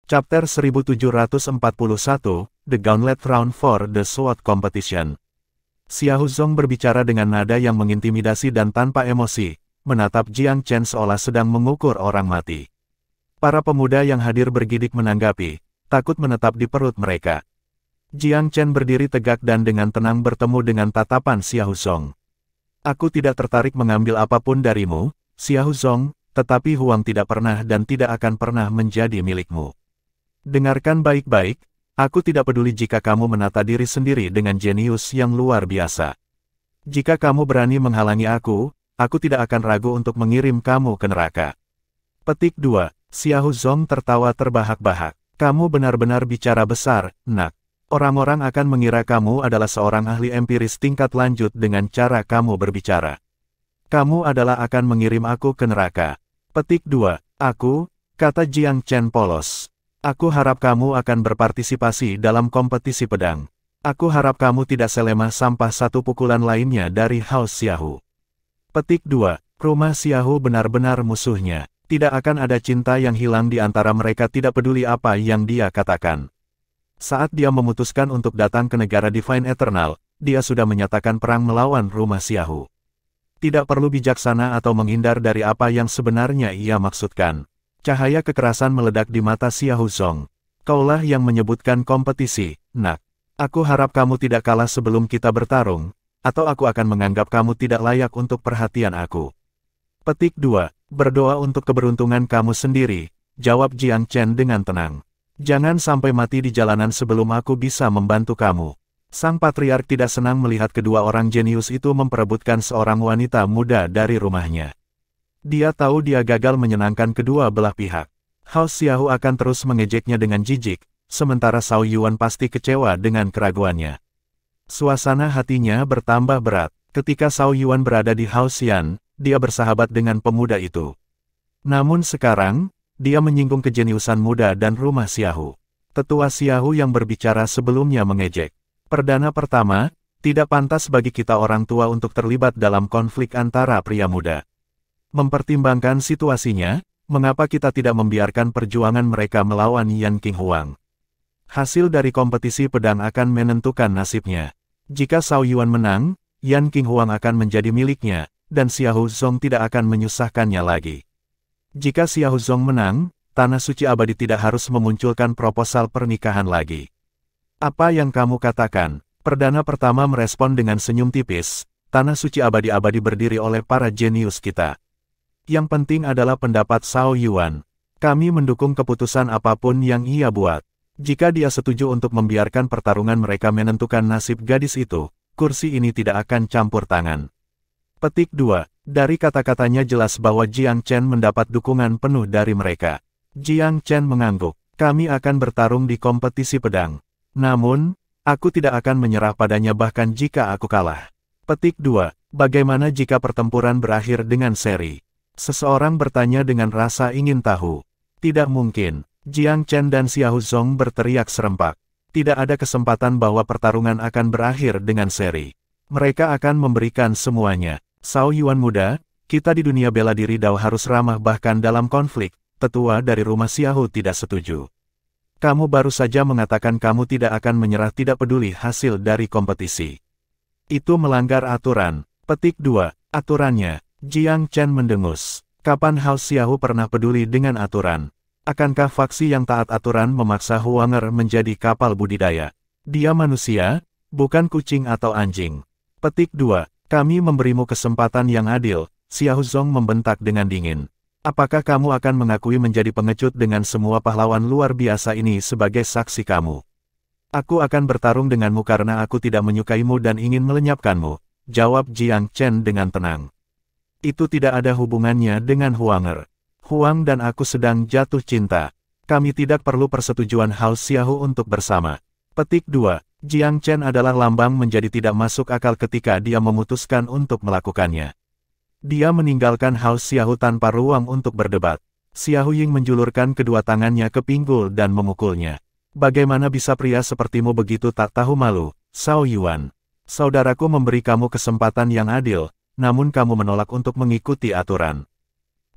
Chapter 1741, The Gauntlet Round for the Sword Competition. Xiahou Zong berbicara dengan nada yang mengintimidasi dan tanpa emosi, menatap Jiang Chen seolah sedang mengukur orang mati. Para pemuda yang hadir bergidik menanggapi, takut menetap di perut mereka. Jiang Chen berdiri tegak dan dengan tenang bertemu dengan tatapan Xiahou Zong. Aku tidak tertarik mengambil apapun darimu, Xiahou Zong, tetapi Huang tidak pernah dan tidak akan pernah menjadi milikmu. Dengarkan baik-baik, aku tidak peduli jika kamu menata diri sendiri dengan jenius yang luar biasa. Jika kamu berani menghalangi aku tidak akan ragu untuk mengirim kamu ke neraka. Petik 2. Xiahou Zong tertawa terbahak-bahak. Kamu benar-benar bicara besar, nak. Orang-orang akan mengira kamu adalah seorang ahli empiris tingkat lanjut dengan cara kamu berbicara. Kamu adalah akan mengirim aku ke neraka. Petik 2. Aku, kata Jiang Chen polos. Aku harap kamu akan berpartisipasi dalam kompetisi pedang. Aku harap kamu tidak selemah sampah satu pukulan lainnya dari Haus Xiahou. Petik 2. Rumah Xiahou benar-benar musuhnya. Tidak akan ada cinta yang hilang di antara mereka, tidak peduli apa yang dia katakan. Saat dia memutuskan untuk datang ke negara Divine Eternal, dia sudah menyatakan perang melawan rumah Xiahou. Tidak perlu bijaksana atau menghindar dari apa yang sebenarnya ia maksudkan. Cahaya kekerasan meledak di mata Xiahou Zong. Kaulah yang menyebutkan kompetisi, nak. Aku harap kamu tidak kalah sebelum kita bertarung, atau aku akan menganggap kamu tidak layak untuk perhatian aku. Petik 2. Berdoa untuk keberuntungan kamu sendiri, jawab Jiang Chen dengan tenang. Jangan sampai mati di jalanan sebelum aku bisa membantu kamu. Sang patriark tidak senang melihat kedua orang jenius itu memperebutkan seorang wanita muda dari rumahnya. Dia tahu dia gagal menyenangkan kedua belah pihak. Haus Xiahou akan terus mengejeknya dengan jijik, sementara Zhao Yuan pasti kecewa dengan keraguannya. Suasana hatinya bertambah berat. Ketika Zhao Yuan berada di Haus Xian, dia bersahabat dengan pemuda itu. Namun sekarang, dia menyinggung kejeniusan muda dan rumah Xiahou. Tetua Xiahou yang berbicara sebelumnya mengejek. Perdana pertama, tidak pantas bagi kita orang tua untuk terlibat dalam konflik antara pria muda. Mempertimbangkan situasinya, mengapa kita tidak membiarkan perjuangan mereka melawan Yan King Huang? Hasil dari kompetisi pedang akan menentukan nasibnya. Jika Zhao Yuan menang, Yan King Huang akan menjadi miliknya, dan Xiahou Zong tidak akan menyusahkannya lagi. Jika Xiahou Zong menang, Tanah Suci Abadi tidak harus memunculkan proposal pernikahan lagi. Apa yang kamu katakan? Perdana pertama merespon dengan senyum tipis. Tanah Suci Abadi berdiri oleh para jenius kita. Yang penting adalah pendapat Zhao Yuan. Kami mendukung keputusan apapun yang ia buat. Jika dia setuju untuk membiarkan pertarungan mereka menentukan nasib gadis itu, kursi ini tidak akan campur tangan. Petik 2. Dari kata-katanya jelas bahwa Jiang Chen mendapat dukungan penuh dari mereka. Jiang Chen mengangguk. Kami akan bertarung di kompetisi pedang. Namun, aku tidak akan menyerah padanya bahkan jika aku kalah. Petik 2. Bagaimana jika pertempuran berakhir dengan seri? Seseorang bertanya dengan rasa ingin tahu. Tidak mungkin. Jiang Chen dan Xiahou Zong berteriak serempak. Tidak ada kesempatan bahwa pertarungan akan berakhir dengan seri. Mereka akan memberikan semuanya. Zhao Yuan muda, kita di dunia bela diri Dao harus ramah bahkan dalam konflik. Tetua dari rumah Xiahou tidak setuju. Kamu baru saja mengatakan kamu tidak akan menyerah tidak peduli hasil dari kompetisi. Itu melanggar aturan. Petik 2. Aturannya. Jiang Chen mendengus. Kapan Haus Xiahou pernah peduli dengan aturan? Akankah faksi yang taat aturan memaksa Huanger menjadi kapal budidaya? Dia manusia, bukan kucing atau anjing. Petik 2. Kami memberimu kesempatan yang adil, Xiahou Zong membentak dengan dingin. Apakah kamu akan mengakui menjadi pengecut dengan semua pahlawan luar biasa ini sebagai saksi kamu? Aku akan bertarung denganmu karena aku tidak menyukaimu dan ingin melenyapkanmu, jawab Jiang Chen dengan tenang. Itu tidak ada hubungannya dengan Huanger. Huang dan aku sedang jatuh cinta. Kami tidak perlu persetujuan Haus Xiahou untuk bersama. Petik 2. Jiang Chen adalah lambang menjadi tidak masuk akal ketika dia memutuskan untuk melakukannya. Dia meninggalkan Haus Xiahou tanpa ruang untuk berdebat. Xiahou Ying menjulurkan kedua tangannya ke pinggul dan memukulnya. Bagaimana bisa pria sepertimu begitu tak tahu malu, Zhao Yuan? Saudaraku memberi kamu kesempatan yang adil, namun kamu menolak untuk mengikuti aturan.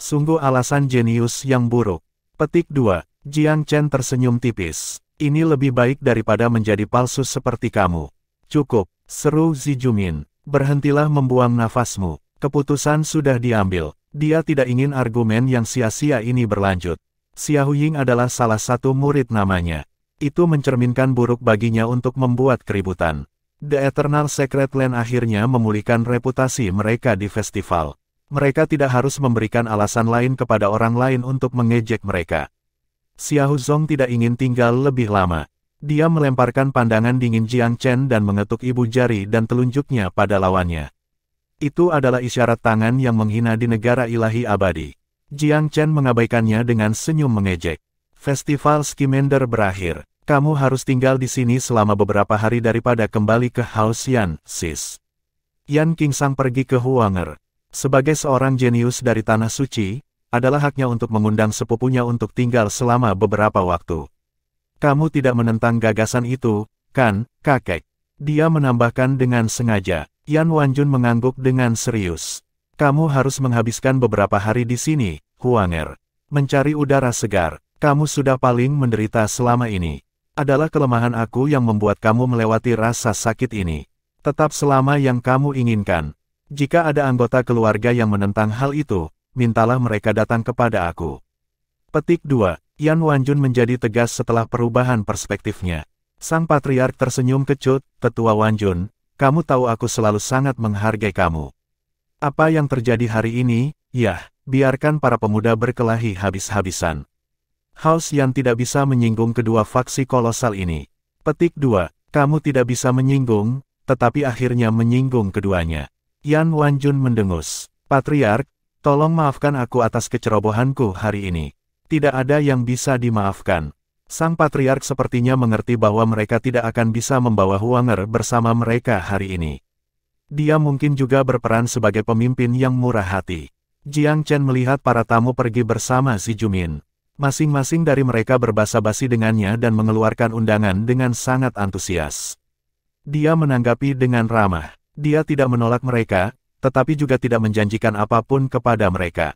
Sungguh alasan jenius yang buruk. Petik 2. Jiang Chen tersenyum tipis. Ini lebih baik daripada menjadi palsu seperti kamu. Cukup, seru Zi Jumin. Berhentilah membuang nafasmu. Keputusan sudah diambil. Dia tidak ingin argumen yang sia-sia ini berlanjut. Xiao Ying adalah salah satu murid namanya. Itu mencerminkan buruk baginya untuk membuat keributan. The Eternal Secret Land akhirnya memulihkan reputasi mereka di festival. Mereka tidak harus memberikan alasan lain kepada orang lain untuk mengejek mereka. Xiao Zong tidak ingin tinggal lebih lama. Dia melemparkan pandangan dingin Jiang Chen dan mengetuk ibu jari dan telunjuknya pada lawannya. Itu adalah isyarat tangan yang menghina di negara ilahi abadi. Jiang Chen mengabaikannya dengan senyum mengejek. Festival Skimender berakhir. Kamu harus tinggal di sini selama beberapa hari daripada kembali ke House Yan, sis. Yan Qingsang pergi ke Huanger. Sebagai seorang jenius dari Tanah Suci, adalah haknya untuk mengundang sepupunya untuk tinggal selama beberapa waktu. Kamu tidak menentang gagasan itu, kan, kakek? Dia menambahkan dengan sengaja. Yan Wanjun mengangguk dengan serius. Kamu harus menghabiskan beberapa hari di sini, Huanger. Mencari udara segar. Kamu sudah paling menderita selama ini. Adalah kelemahan aku yang membuat kamu melewati rasa sakit ini. Tetap selama yang kamu inginkan. Jika ada anggota keluarga yang menentang hal itu, mintalah mereka datang kepada aku. Petik 2. Yan Wanjun menjadi tegas setelah perubahan perspektifnya. Sang patriark tersenyum kecut, Tetua Wanjun, kamu tahu aku selalu sangat menghargai kamu. Apa yang terjadi hari ini, biarkan para pemuda berkelahi habis-habisan. House Yan tidak bisa menyinggung kedua faksi kolosal ini. Petik 2. Kamu tidak bisa menyinggung, tetapi akhirnya menyinggung keduanya. Yan Wanjun mendengus. Patriark, tolong maafkan aku atas kecerobohanku hari ini. Tidak ada yang bisa dimaafkan. Sang patriark sepertinya mengerti bahwa mereka tidak akan bisa membawa Huanger bersama mereka hari ini. Dia mungkin juga berperan sebagai pemimpin yang murah hati. Jiang Chen melihat para tamu pergi bersama Zi Jumin. Masing-masing dari mereka berbasa-basi dengannya dan mengeluarkan undangan dengan sangat antusias. Dia menanggapi dengan ramah. Dia tidak menolak mereka, tetapi juga tidak menjanjikan apapun kepada mereka.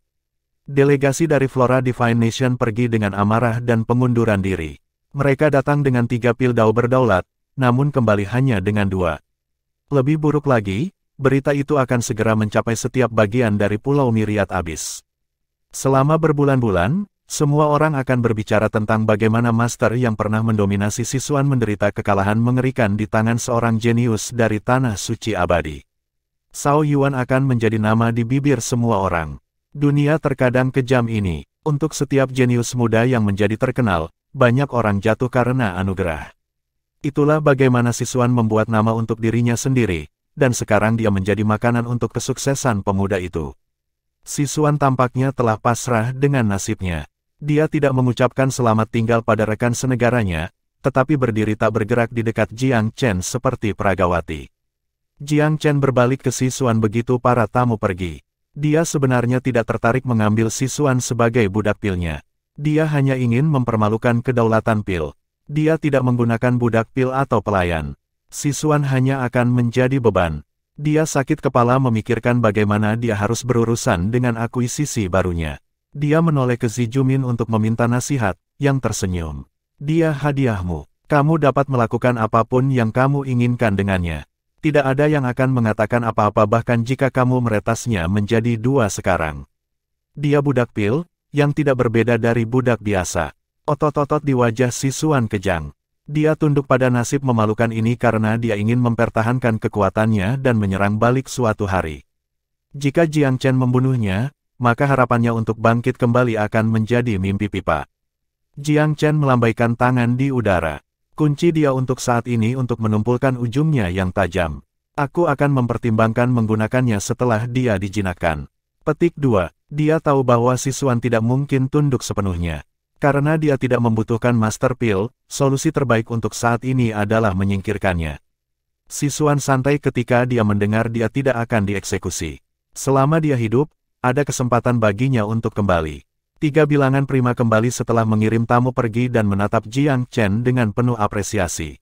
Delegasi dari Flora Divine Nation pergi dengan amarah dan pengunduran diri. Mereka datang dengan 3 pildau berdaulat, namun kembali hanya dengan 2. Lebih buruk lagi, berita itu akan segera mencapai setiap bagian dari Pulau Myriad Abyss. Selama berbulan-bulan, semua orang akan berbicara tentang bagaimana master yang pernah mendominasi Sisuan menderita kekalahan mengerikan di tangan seorang jenius dari Tanah Suci Abadi. Cao Yuan akan menjadi nama di bibir semua orang. Dunia terkadang kejam ini. Untuk setiap jenius muda yang menjadi terkenal, banyak orang jatuh karena anugerah. Itulah bagaimana Sisuan membuat nama untuk dirinya sendiri, dan sekarang dia menjadi makanan untuk kesuksesan pemuda itu. Sisuan tampaknya telah pasrah dengan nasibnya. Dia tidak mengucapkan selamat tinggal pada rekan senegaranya, tetapi berdiri tak bergerak di dekat Jiang Chen seperti peragawati. Jiang Chen berbalik ke Sisuan begitu para tamu pergi. Dia sebenarnya tidak tertarik mengambil Sisuan sebagai budak pilnya. Dia hanya ingin mempermalukan kedaulatan pil. Dia tidak menggunakan budak pil atau pelayan. Sisuan hanya akan menjadi beban. Dia sakit kepala memikirkan bagaimana dia harus berurusan dengan akuisisi barunya. Dia menoleh ke Zi Jumin untuk meminta nasihat, yang tersenyum. Dia hadiahmu. Kamu dapat melakukan apapun yang kamu inginkan dengannya. Tidak ada yang akan mengatakan apa-apa bahkan jika kamu meretasnya menjadi 2 sekarang. Dia budak pil, yang tidak berbeda dari budak biasa. Otot-otot di wajah Sisuan kejang. Dia tunduk pada nasib memalukan ini karena dia ingin mempertahankan kekuatannya dan menyerang balik suatu hari. Jika Jiang Chen membunuhnya, maka harapannya untuk bangkit kembali akan menjadi mimpi pipa. Jiang Chen melambaikan tangan di udara. Kunci dia untuk saat ini untuk menumpulkan ujungnya yang tajam. Aku akan mempertimbangkan menggunakannya setelah dia dijinakkan. Petik 2. Dia tahu bahwa Sisuan tidak mungkin tunduk sepenuhnya. Karena dia tidak membutuhkan Master Pil, solusi terbaik untuk saat ini adalah menyingkirkannya. Sisuan santai ketika dia mendengar dia tidak akan dieksekusi. Selama dia hidup, ada kesempatan baginya untuk kembali. 3 bilangan prima kembali setelah mengirim tamu pergi dan menatap Jiang Chen dengan penuh apresiasi.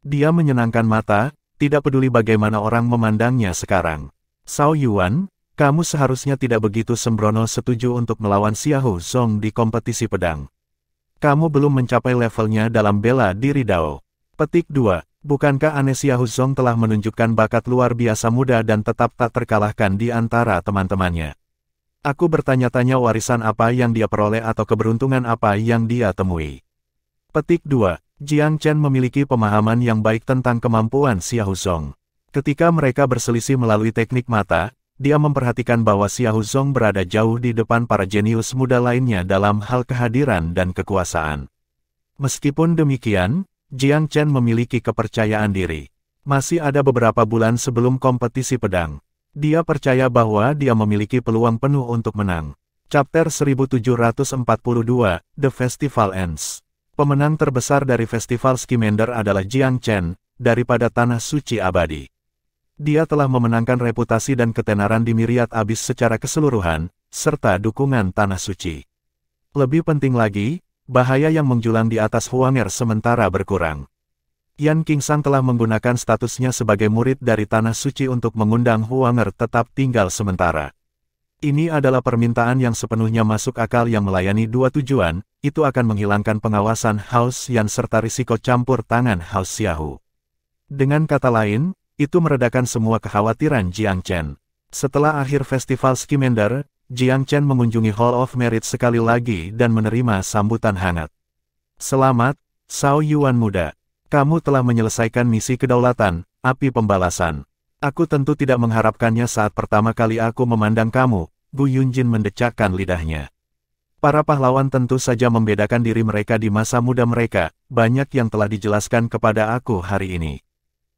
Dia menyenangkan mata, tidak peduli bagaimana orang memandangnya sekarang. Cao Yuan, kamu seharusnya tidak begitu sembrono setuju untuk melawan Xiao Zong di kompetisi pedang. Kamu belum mencapai levelnya dalam bela diri Dao. Petik 2. Bukankah aneh Xiahou Zong telah menunjukkan bakat luar biasa muda dan tetap tak terkalahkan di antara teman-temannya? Aku bertanya-tanya warisan apa yang dia peroleh atau keberuntungan apa yang dia temui. Petik 2. Jiang Chen memiliki pemahaman yang baik tentang kemampuan Xiahou Zong. Ketika mereka berselisih melalui teknik mata, dia memperhatikan bahwa Xiahou Zong berada jauh di depan para jenius muda lainnya dalam hal kehadiran dan kekuasaan. Meskipun demikian, Jiang Chen memiliki kepercayaan diri. Masih ada beberapa bulan sebelum kompetisi pedang. Dia percaya bahwa dia memiliki peluang penuh untuk menang. Chapter 1742, The Festival Ends. Pemenang terbesar dari Festival Scamander adalah Jiang Chen, daripada Tanah Suci Abadi. Dia telah memenangkan reputasi dan ketenaran di Myriad Abyss secara keseluruhan, serta dukungan Tanah Suci. Lebih penting lagi, bahaya yang menjulang di atas Huanger sementara berkurang. Yan Qingshan telah menggunakan statusnya sebagai murid dari Tanah Suci untuk mengundang Huanger tetap tinggal sementara. Ini adalah permintaan yang sepenuhnya masuk akal yang melayani dua tujuan, itu akan menghilangkan pengawasan House Yan serta risiko campur tangan House Xiahou. Dengan kata lain, itu meredakan semua kekhawatiran Jiang Chen. Setelah akhir festival Scamander, Jiang Chen mengunjungi Hall of Merit sekali lagi dan menerima sambutan hangat. Selamat, Zhao Yuan muda. Kamu telah menyelesaikan misi kedaulatan, api pembalasan. Aku tentu tidak mengharapkannya saat pertama kali aku memandang kamu, Gu Yunjin mendecakkan lidahnya. Para pahlawan tentu saja membedakan diri mereka di masa muda mereka, banyak yang telah dijelaskan kepada aku hari ini.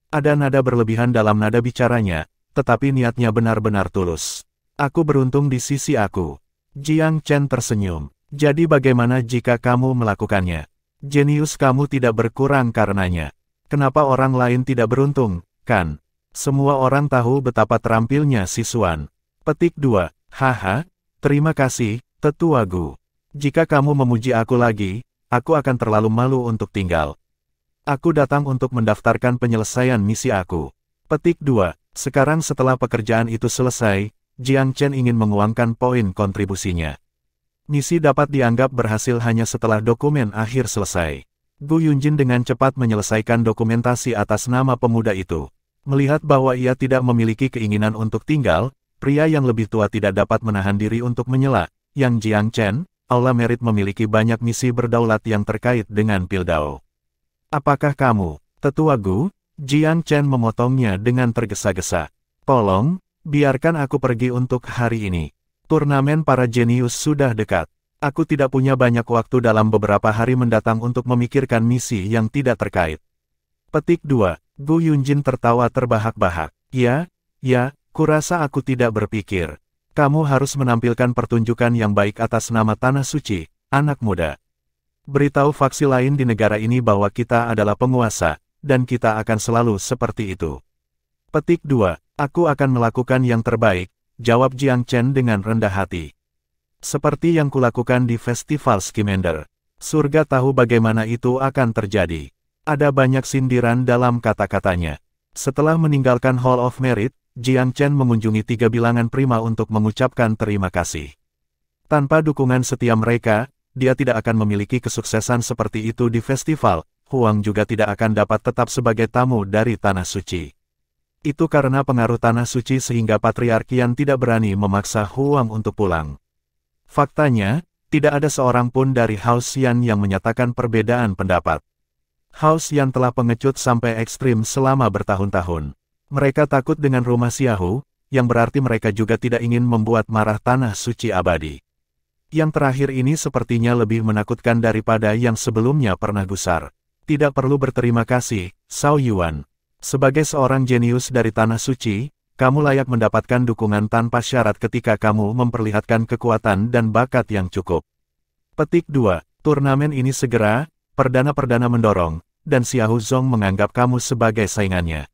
Ada nada berlebihan dalam nada bicaranya, tetapi niatnya benar-benar tulus. Aku beruntung di sisi aku. Jiang Chen tersenyum. Jadi bagaimana jika kamu melakukannya? Jenius kamu tidak berkurang karenanya. Kenapa orang lain tidak beruntung, kan? Semua orang tahu betapa terampilnya si Xuan. Petik 2. Haha, terima kasih, Tetua Gu. Jika kamu memuji aku lagi, aku akan terlalu malu untuk tinggal. Aku datang untuk mendaftarkan penyelesaian misi aku. Petik 2. Sekarang setelah pekerjaan itu selesai, Jiang Chen ingin menguangkan poin kontribusinya. Misi dapat dianggap berhasil hanya setelah dokumen akhir selesai. Gu Yunjin dengan cepat menyelesaikan dokumentasi atas nama pemuda itu. Melihat bahwa ia tidak memiliki keinginan untuk tinggal, pria yang lebih tua tidak dapat menahan diri untuk menyela. Yang Jiang Chen, Aula Merit memiliki banyak misi berdaulat yang terkait dengan Pildao. Apakah kamu, Tetua Gu? Jiang Chen memotongnya dengan tergesa-gesa. Tolong, biarkan aku pergi untuk hari ini. Turnamen para jenius sudah dekat. Aku tidak punya banyak waktu dalam beberapa hari mendatang untuk memikirkan misi yang tidak terkait. Petik 2. Gu Yunjin tertawa terbahak-bahak. Ya, kurasa aku tidak berpikir. Kamu harus menampilkan pertunjukan yang baik atas nama Tanah Suci, anak muda. Beritahu faksi lain di negara ini bahwa kita adalah penguasa, dan kita akan selalu seperti itu. Petik 2. Aku akan melakukan yang terbaik, jawab Jiang Chen dengan rendah hati. Seperti yang kulakukan di Festival Scamander. Surga tahu bagaimana itu akan terjadi. Ada banyak sindiran dalam kata-katanya. Setelah meninggalkan Hall of Merit, Jiang Chen mengunjungi 3 bilangan prima untuk mengucapkan terima kasih. Tanpa dukungan setia mereka, dia tidak akan memiliki kesuksesan seperti itu di festival. Huang juga tidak akan dapat tetap sebagai tamu dari Tanah Suci. Itu karena pengaruh Tanah Suci sehingga Patriarki Yan tidak berani memaksa Huang untuk pulang. Faktanya, tidak ada seorang pun dari House Yan yang menyatakan perbedaan pendapat. House Yan telah pengecut sampai ekstrim selama bertahun-tahun. Mereka takut dengan rumah Xiahou, yang berarti mereka juga tidak ingin membuat marah Tanah Suci Abadi. Yang terakhir ini sepertinya lebih menakutkan daripada yang sebelumnya pernah gusar. Tidak perlu berterima kasih, Zhao Yuan. Sebagai seorang jenius dari Tanah Suci, kamu layak mendapatkan dukungan tanpa syarat ketika kamu memperlihatkan kekuatan dan bakat yang cukup. Petik 2. Turnamen ini segera, perdana-perdana mendorong, dan Xiahou Zong menganggap kamu sebagai saingannya.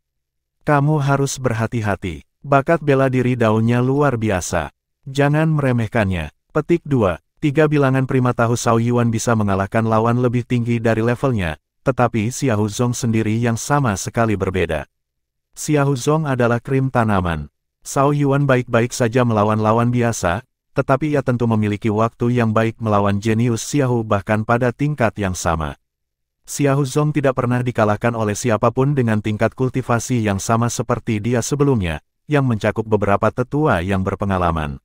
Kamu harus berhati-hati. Bakat bela diri daunnya luar biasa. Jangan meremehkannya. Petik 2. 3 bilangan prima tahu Zhao Yuan bisa mengalahkan lawan lebih tinggi dari levelnya, tetapi Xiahou Zong sendiri yang sama sekali berbeda. Xiahou Zong adalah krim tanaman. Zhao Yuan baik-baik saja melawan lawan biasa, tetapi ia tentu memiliki waktu yang baik melawan jenius Xiahou bahkan pada tingkat yang sama. Xiahou Zong tidak pernah dikalahkan oleh siapapun dengan tingkat kultivasi yang sama seperti dia sebelumnya, yang mencakup beberapa tetua yang berpengalaman.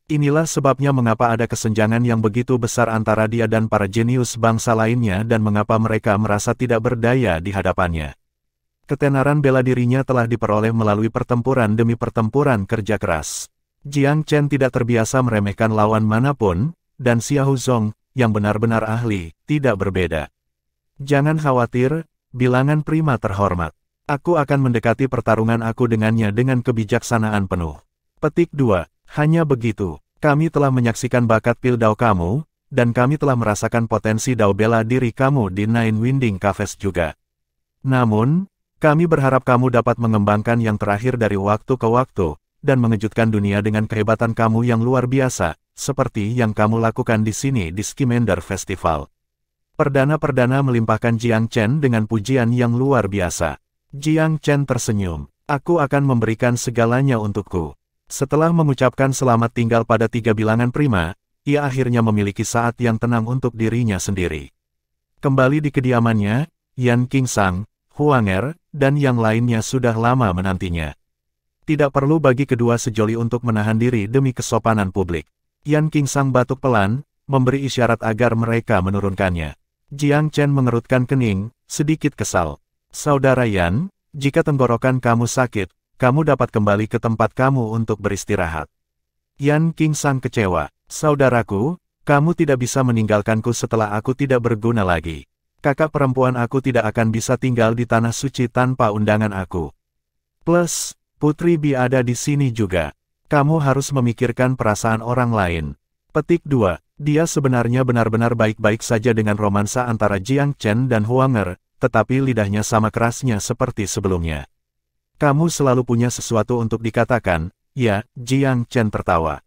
Inilah sebabnya mengapa ada kesenjangan yang begitu besar antara dia dan para jenius bangsa lainnya dan mengapa mereka merasa tidak berdaya di hadapannya. Ketenaran bela dirinya telah diperoleh melalui pertempuran demi pertempuran kerja keras. Jiang Chen tidak terbiasa meremehkan lawan manapun, dan Xiahou Zong, yang benar-benar ahli, tidak berbeda. Jangan khawatir, bilangan prima terhormat. Aku akan mendekati pertarungan aku dengannya dengan kebijaksanaan penuh. Petik 2. Hanya begitu, kami telah menyaksikan bakat pil dao kamu, dan kami telah merasakan potensi dao bela diri kamu di Nine Winding Caves juga. Namun, kami berharap kamu dapat mengembangkan yang terakhir dari waktu ke waktu, dan mengejutkan dunia dengan kehebatan kamu yang luar biasa, seperti yang kamu lakukan di sini di Scamander Festival. Perdana-perdana melimpahkan Jiang Chen dengan pujian yang luar biasa. Jiang Chen tersenyum. Aku akan memberikan segalanya untukku. Setelah mengucapkan selamat tinggal pada 3 bilangan prima, ia akhirnya memiliki saat yang tenang untuk dirinya sendiri. Kembali di kediamannya, Yan Qingsang, Huang Er, dan yang lainnya sudah lama menantinya. Tidak perlu bagi kedua sejoli untuk menahan diri demi kesopanan publik. Yan Qingsang batuk pelan, memberi isyarat agar mereka menurunkannya. Jiang Chen mengerutkan kening, sedikit kesal. Saudara Yan, jika tenggorokan kamu sakit, kamu dapat kembali ke tempat kamu untuk beristirahat. Yan Qingsang kecewa. Saudaraku, kamu tidak bisa meninggalkanku setelah aku tidak berguna lagi. Kakak perempuan aku tidak akan bisa tinggal di tanah suci tanpa undangan aku. Plus, Putri Bi ada di sini juga. Kamu harus memikirkan perasaan orang lain. Petik 2. Dia sebenarnya benar-benar baik-baik saja dengan romansa antara Jiang Chen dan Huang Er, tetapi lidahnya sama kerasnya seperti sebelumnya. Kamu selalu punya sesuatu untuk dikatakan, ya, Jiang Chen tertawa.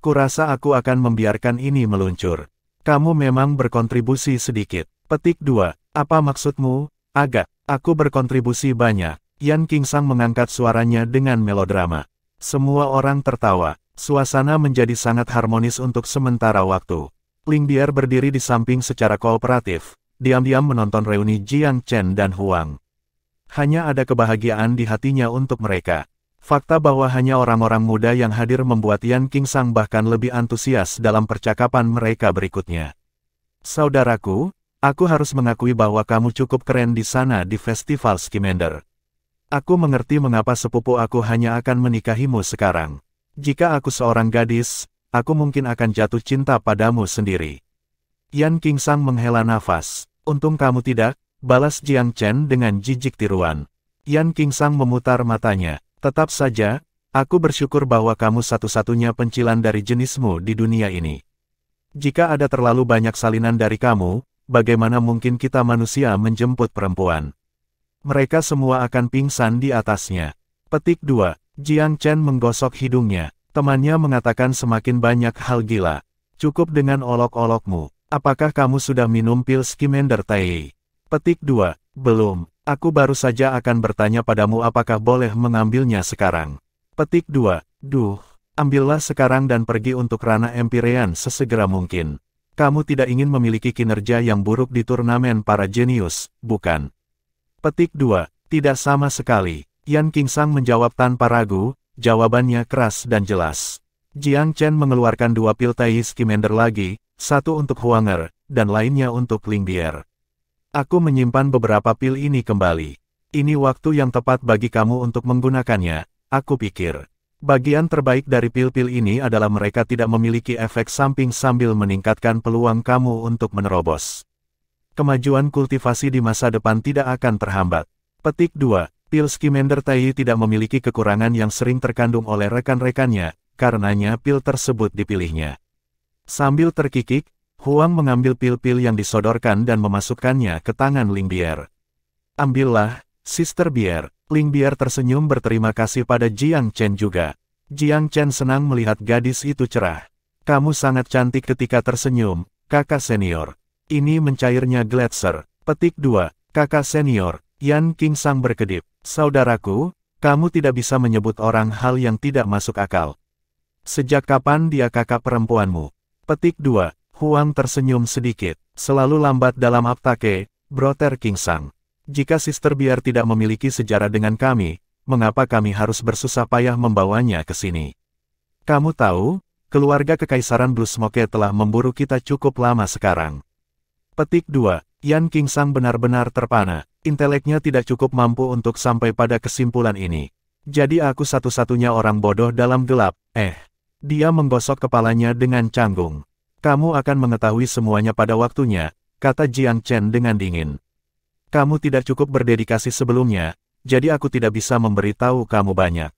Kurasa aku akan membiarkan ini meluncur. Kamu memang berkontribusi sedikit. Petik 2. Apa maksudmu? Agak. Aku berkontribusi banyak. Yan Qingsang mengangkat suaranya dengan melodrama. Semua orang tertawa. Suasana menjadi sangat harmonis untuk sementara waktu. Ling Bier berdiri di samping secara kooperatif, diam-diam menonton reuni Jiang Chen dan Huang. Hanya ada kebahagiaan di hatinya untuk mereka. Fakta bahwa hanya orang-orang muda yang hadir membuat Yan Qingsang bahkan lebih antusias dalam percakapan mereka berikutnya. Saudaraku, aku harus mengakui bahwa kamu cukup keren di sana di Festival Scamander. Aku mengerti mengapa sepupu aku hanya akan menikahimu sekarang. Jika aku seorang gadis, aku mungkin akan jatuh cinta padamu sendiri. Yan Qingsang menghela nafas. Untung kamu tidak, balas Jiang Chen dengan jijik tiruan. Yan Qingsang memutar matanya. Tetap saja, aku bersyukur bahwa kamu satu-satunya pencilan dari jenismu di dunia ini. Jika ada terlalu banyak salinan dari kamu, bagaimana mungkin kita manusia menjemput perempuan? Mereka semua akan pingsan di atasnya. Petik 2. Jiang Chen menggosok hidungnya. Temannya mengatakan semakin banyak hal gila. Cukup dengan olok-olokmu. Apakah kamu sudah minum pil Scamander Tai? Petik 2. Belum. Aku baru saja akan bertanya padamu apakah boleh mengambilnya sekarang. Petik 2. Duh. Ambillah sekarang dan pergi untuk ranah Empyrean sesegera mungkin. Kamu tidak ingin memiliki kinerja yang buruk di turnamen para jenius, bukan? Petik 2. Tidak sama sekali. Yan Qingsang menjawab tanpa ragu, jawabannya keras dan jelas. Jiang Chen mengeluarkan 2 pil Tai Scamander lagi, satu untuk Huang Er, dan lainnya untuk Ling Bier. Aku menyimpan beberapa pil ini kembali. Ini waktu yang tepat bagi kamu untuk menggunakannya, aku pikir. Bagian terbaik dari pil-pil ini adalah mereka tidak memiliki efek samping sambil meningkatkan peluang kamu untuk menerobos. Kemajuan kultivasi di masa depan tidak akan terhambat. Petik 2. Pil Scamander Tai tidak memiliki kekurangan yang sering terkandung oleh rekan-rekannya, karenanya pil tersebut dipilihnya. Sambil terkikik, Huang mengambil pil-pil yang disodorkan dan memasukkannya ke tangan Ling Bier. Ambillah, Sister Bier. Ling Bier tersenyum berterima kasih pada Jiang Chen juga. Jiang Chen senang melihat gadis itu cerah. Kamu sangat cantik ketika tersenyum, kakak senior. Ini mencairnya Gletser. Petik 2. Kakak senior. Yan Qingsang berkedip. Saudaraku, kamu tidak bisa menyebut orang hal yang tidak masuk akal. Sejak kapan dia kakak perempuanmu? Petik 2. Huang tersenyum sedikit. Selalu lambat dalam aptake, Brother Kingsang. Jika Sister Biar tidak memiliki sejarah dengan kami, mengapa kami harus bersusah payah membawanya ke sini? Kamu tahu, keluarga Kekaisaran Blue Smoke telah memburu kita cukup lama sekarang. Petik 2. Yan Kingsang benar-benar terpana. Inteleknya tidak cukup mampu untuk sampai pada kesimpulan ini. Jadi aku satu-satunya orang bodoh dalam gelap. Dia menggosok kepalanya dengan canggung. Kamu akan mengetahui semuanya pada waktunya, kata Jiang Chen dengan dingin. Kamu tidak cukup berdedikasi sebelumnya, jadi aku tidak bisa memberitahu kamu banyak.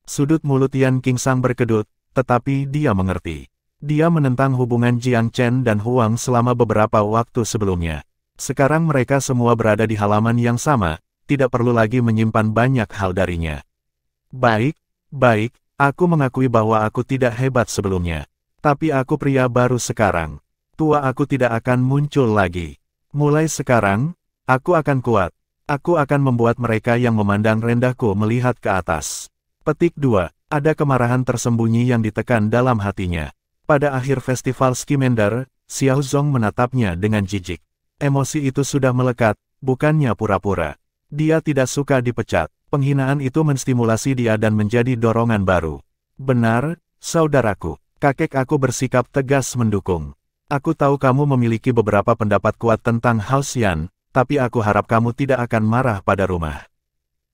Sudut mulut Yan Kingsang berkedut, tetapi dia mengerti. Dia menentang hubungan Jiang Chen dan Huang selama beberapa waktu sebelumnya. Sekarang mereka semua berada di halaman yang sama, tidak perlu lagi menyimpan banyak hal darinya. Baik, aku mengakui bahwa aku tidak hebat sebelumnya. Tapi aku pria baru sekarang. Tua aku tidak akan muncul lagi. Mulai sekarang, aku akan kuat. Aku akan membuat mereka yang memandang rendahku melihat ke atas. Petik 2. Ada kemarahan tersembunyi yang ditekan dalam hatinya. Pada akhir festival Skimender, Xiao Zong menatapnya dengan jijik. Emosi itu sudah melekat, bukannya pura-pura. Dia tidak suka dipecat. Penghinaan itu menstimulasi dia dan menjadi dorongan baru. Benar, saudaraku. Kakek aku bersikap tegas mendukung. Aku tahu kamu memiliki beberapa pendapat kuat tentang House Yan, tapi aku harap kamu tidak akan marah pada rumah.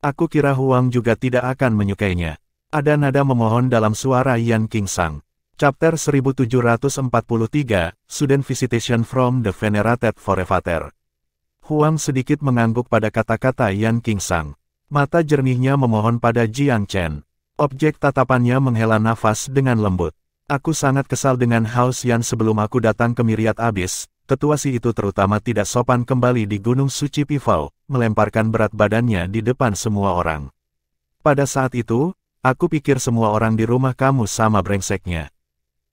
Aku kira Huang juga tidak akan menyukainya. Ada nada memohon dalam suara Yan Kingsang. Chapter 1743, Sudden Visitation from the Venerated Forefather. Huang sedikit mengangguk pada kata-kata Yan Kingsang. Mata jernihnya memohon pada Jiang Chen. Objek tatapannya menghela nafas dengan lembut. Aku sangat kesal dengan House Yan sebelum aku datang ke Myriad Abyss. Tetua si itu terutama tidak sopan kembali di Gunung Suci Pifau, melemparkan berat badannya di depan semua orang. Pada saat itu, aku pikir semua orang di rumah kamu sama brengseknya.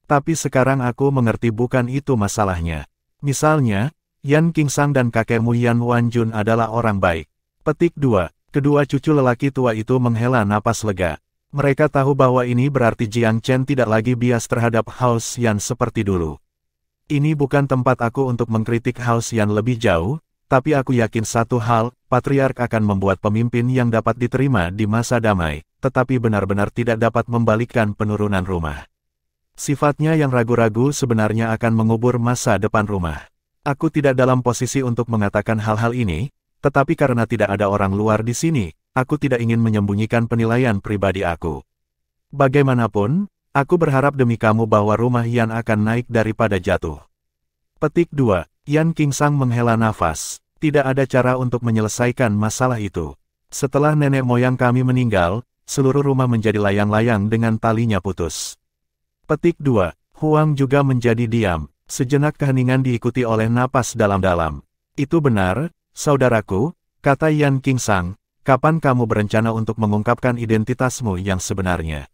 Tapi sekarang aku mengerti bukan itu masalahnya. Misalnya, Yan Kingsang dan kakekmu Yan Wanjun adalah orang baik. Petik 2. Kedua cucu lelaki tua itu menghela napas lega. Mereka tahu bahwa ini berarti Jiang Chen tidak lagi bias terhadap House Yan seperti dulu. Ini bukan tempat aku untuk mengkritik House Yan lebih jauh, tapi aku yakin satu hal, Patriark akan membuat pemimpin yang dapat diterima di masa damai, tetapi benar-benar tidak dapat membalikkan penurunan rumah. Sifatnya yang ragu-ragu sebenarnya akan mengubur masa depan rumah. Aku tidak dalam posisi untuk mengatakan hal-hal ini, tetapi karena tidak ada orang luar di sini, aku tidak ingin menyembunyikan penilaian pribadi aku. Bagaimanapun, aku berharap demi kamu bahwa rumah Yan akan naik daripada jatuh. Petik 2. Yan Kingsang menghela nafas. Tidak ada cara untuk menyelesaikan masalah itu. Setelah nenek moyang kami meninggal, seluruh rumah menjadi layang-layang dengan talinya putus. Petik 2. Huang juga menjadi diam. Sejenak keheningan diikuti oleh napas dalam-dalam. Itu benar, saudaraku, kata Yan Kingsang. Kapan kamu berencana untuk mengungkapkan identitasmu yang sebenarnya?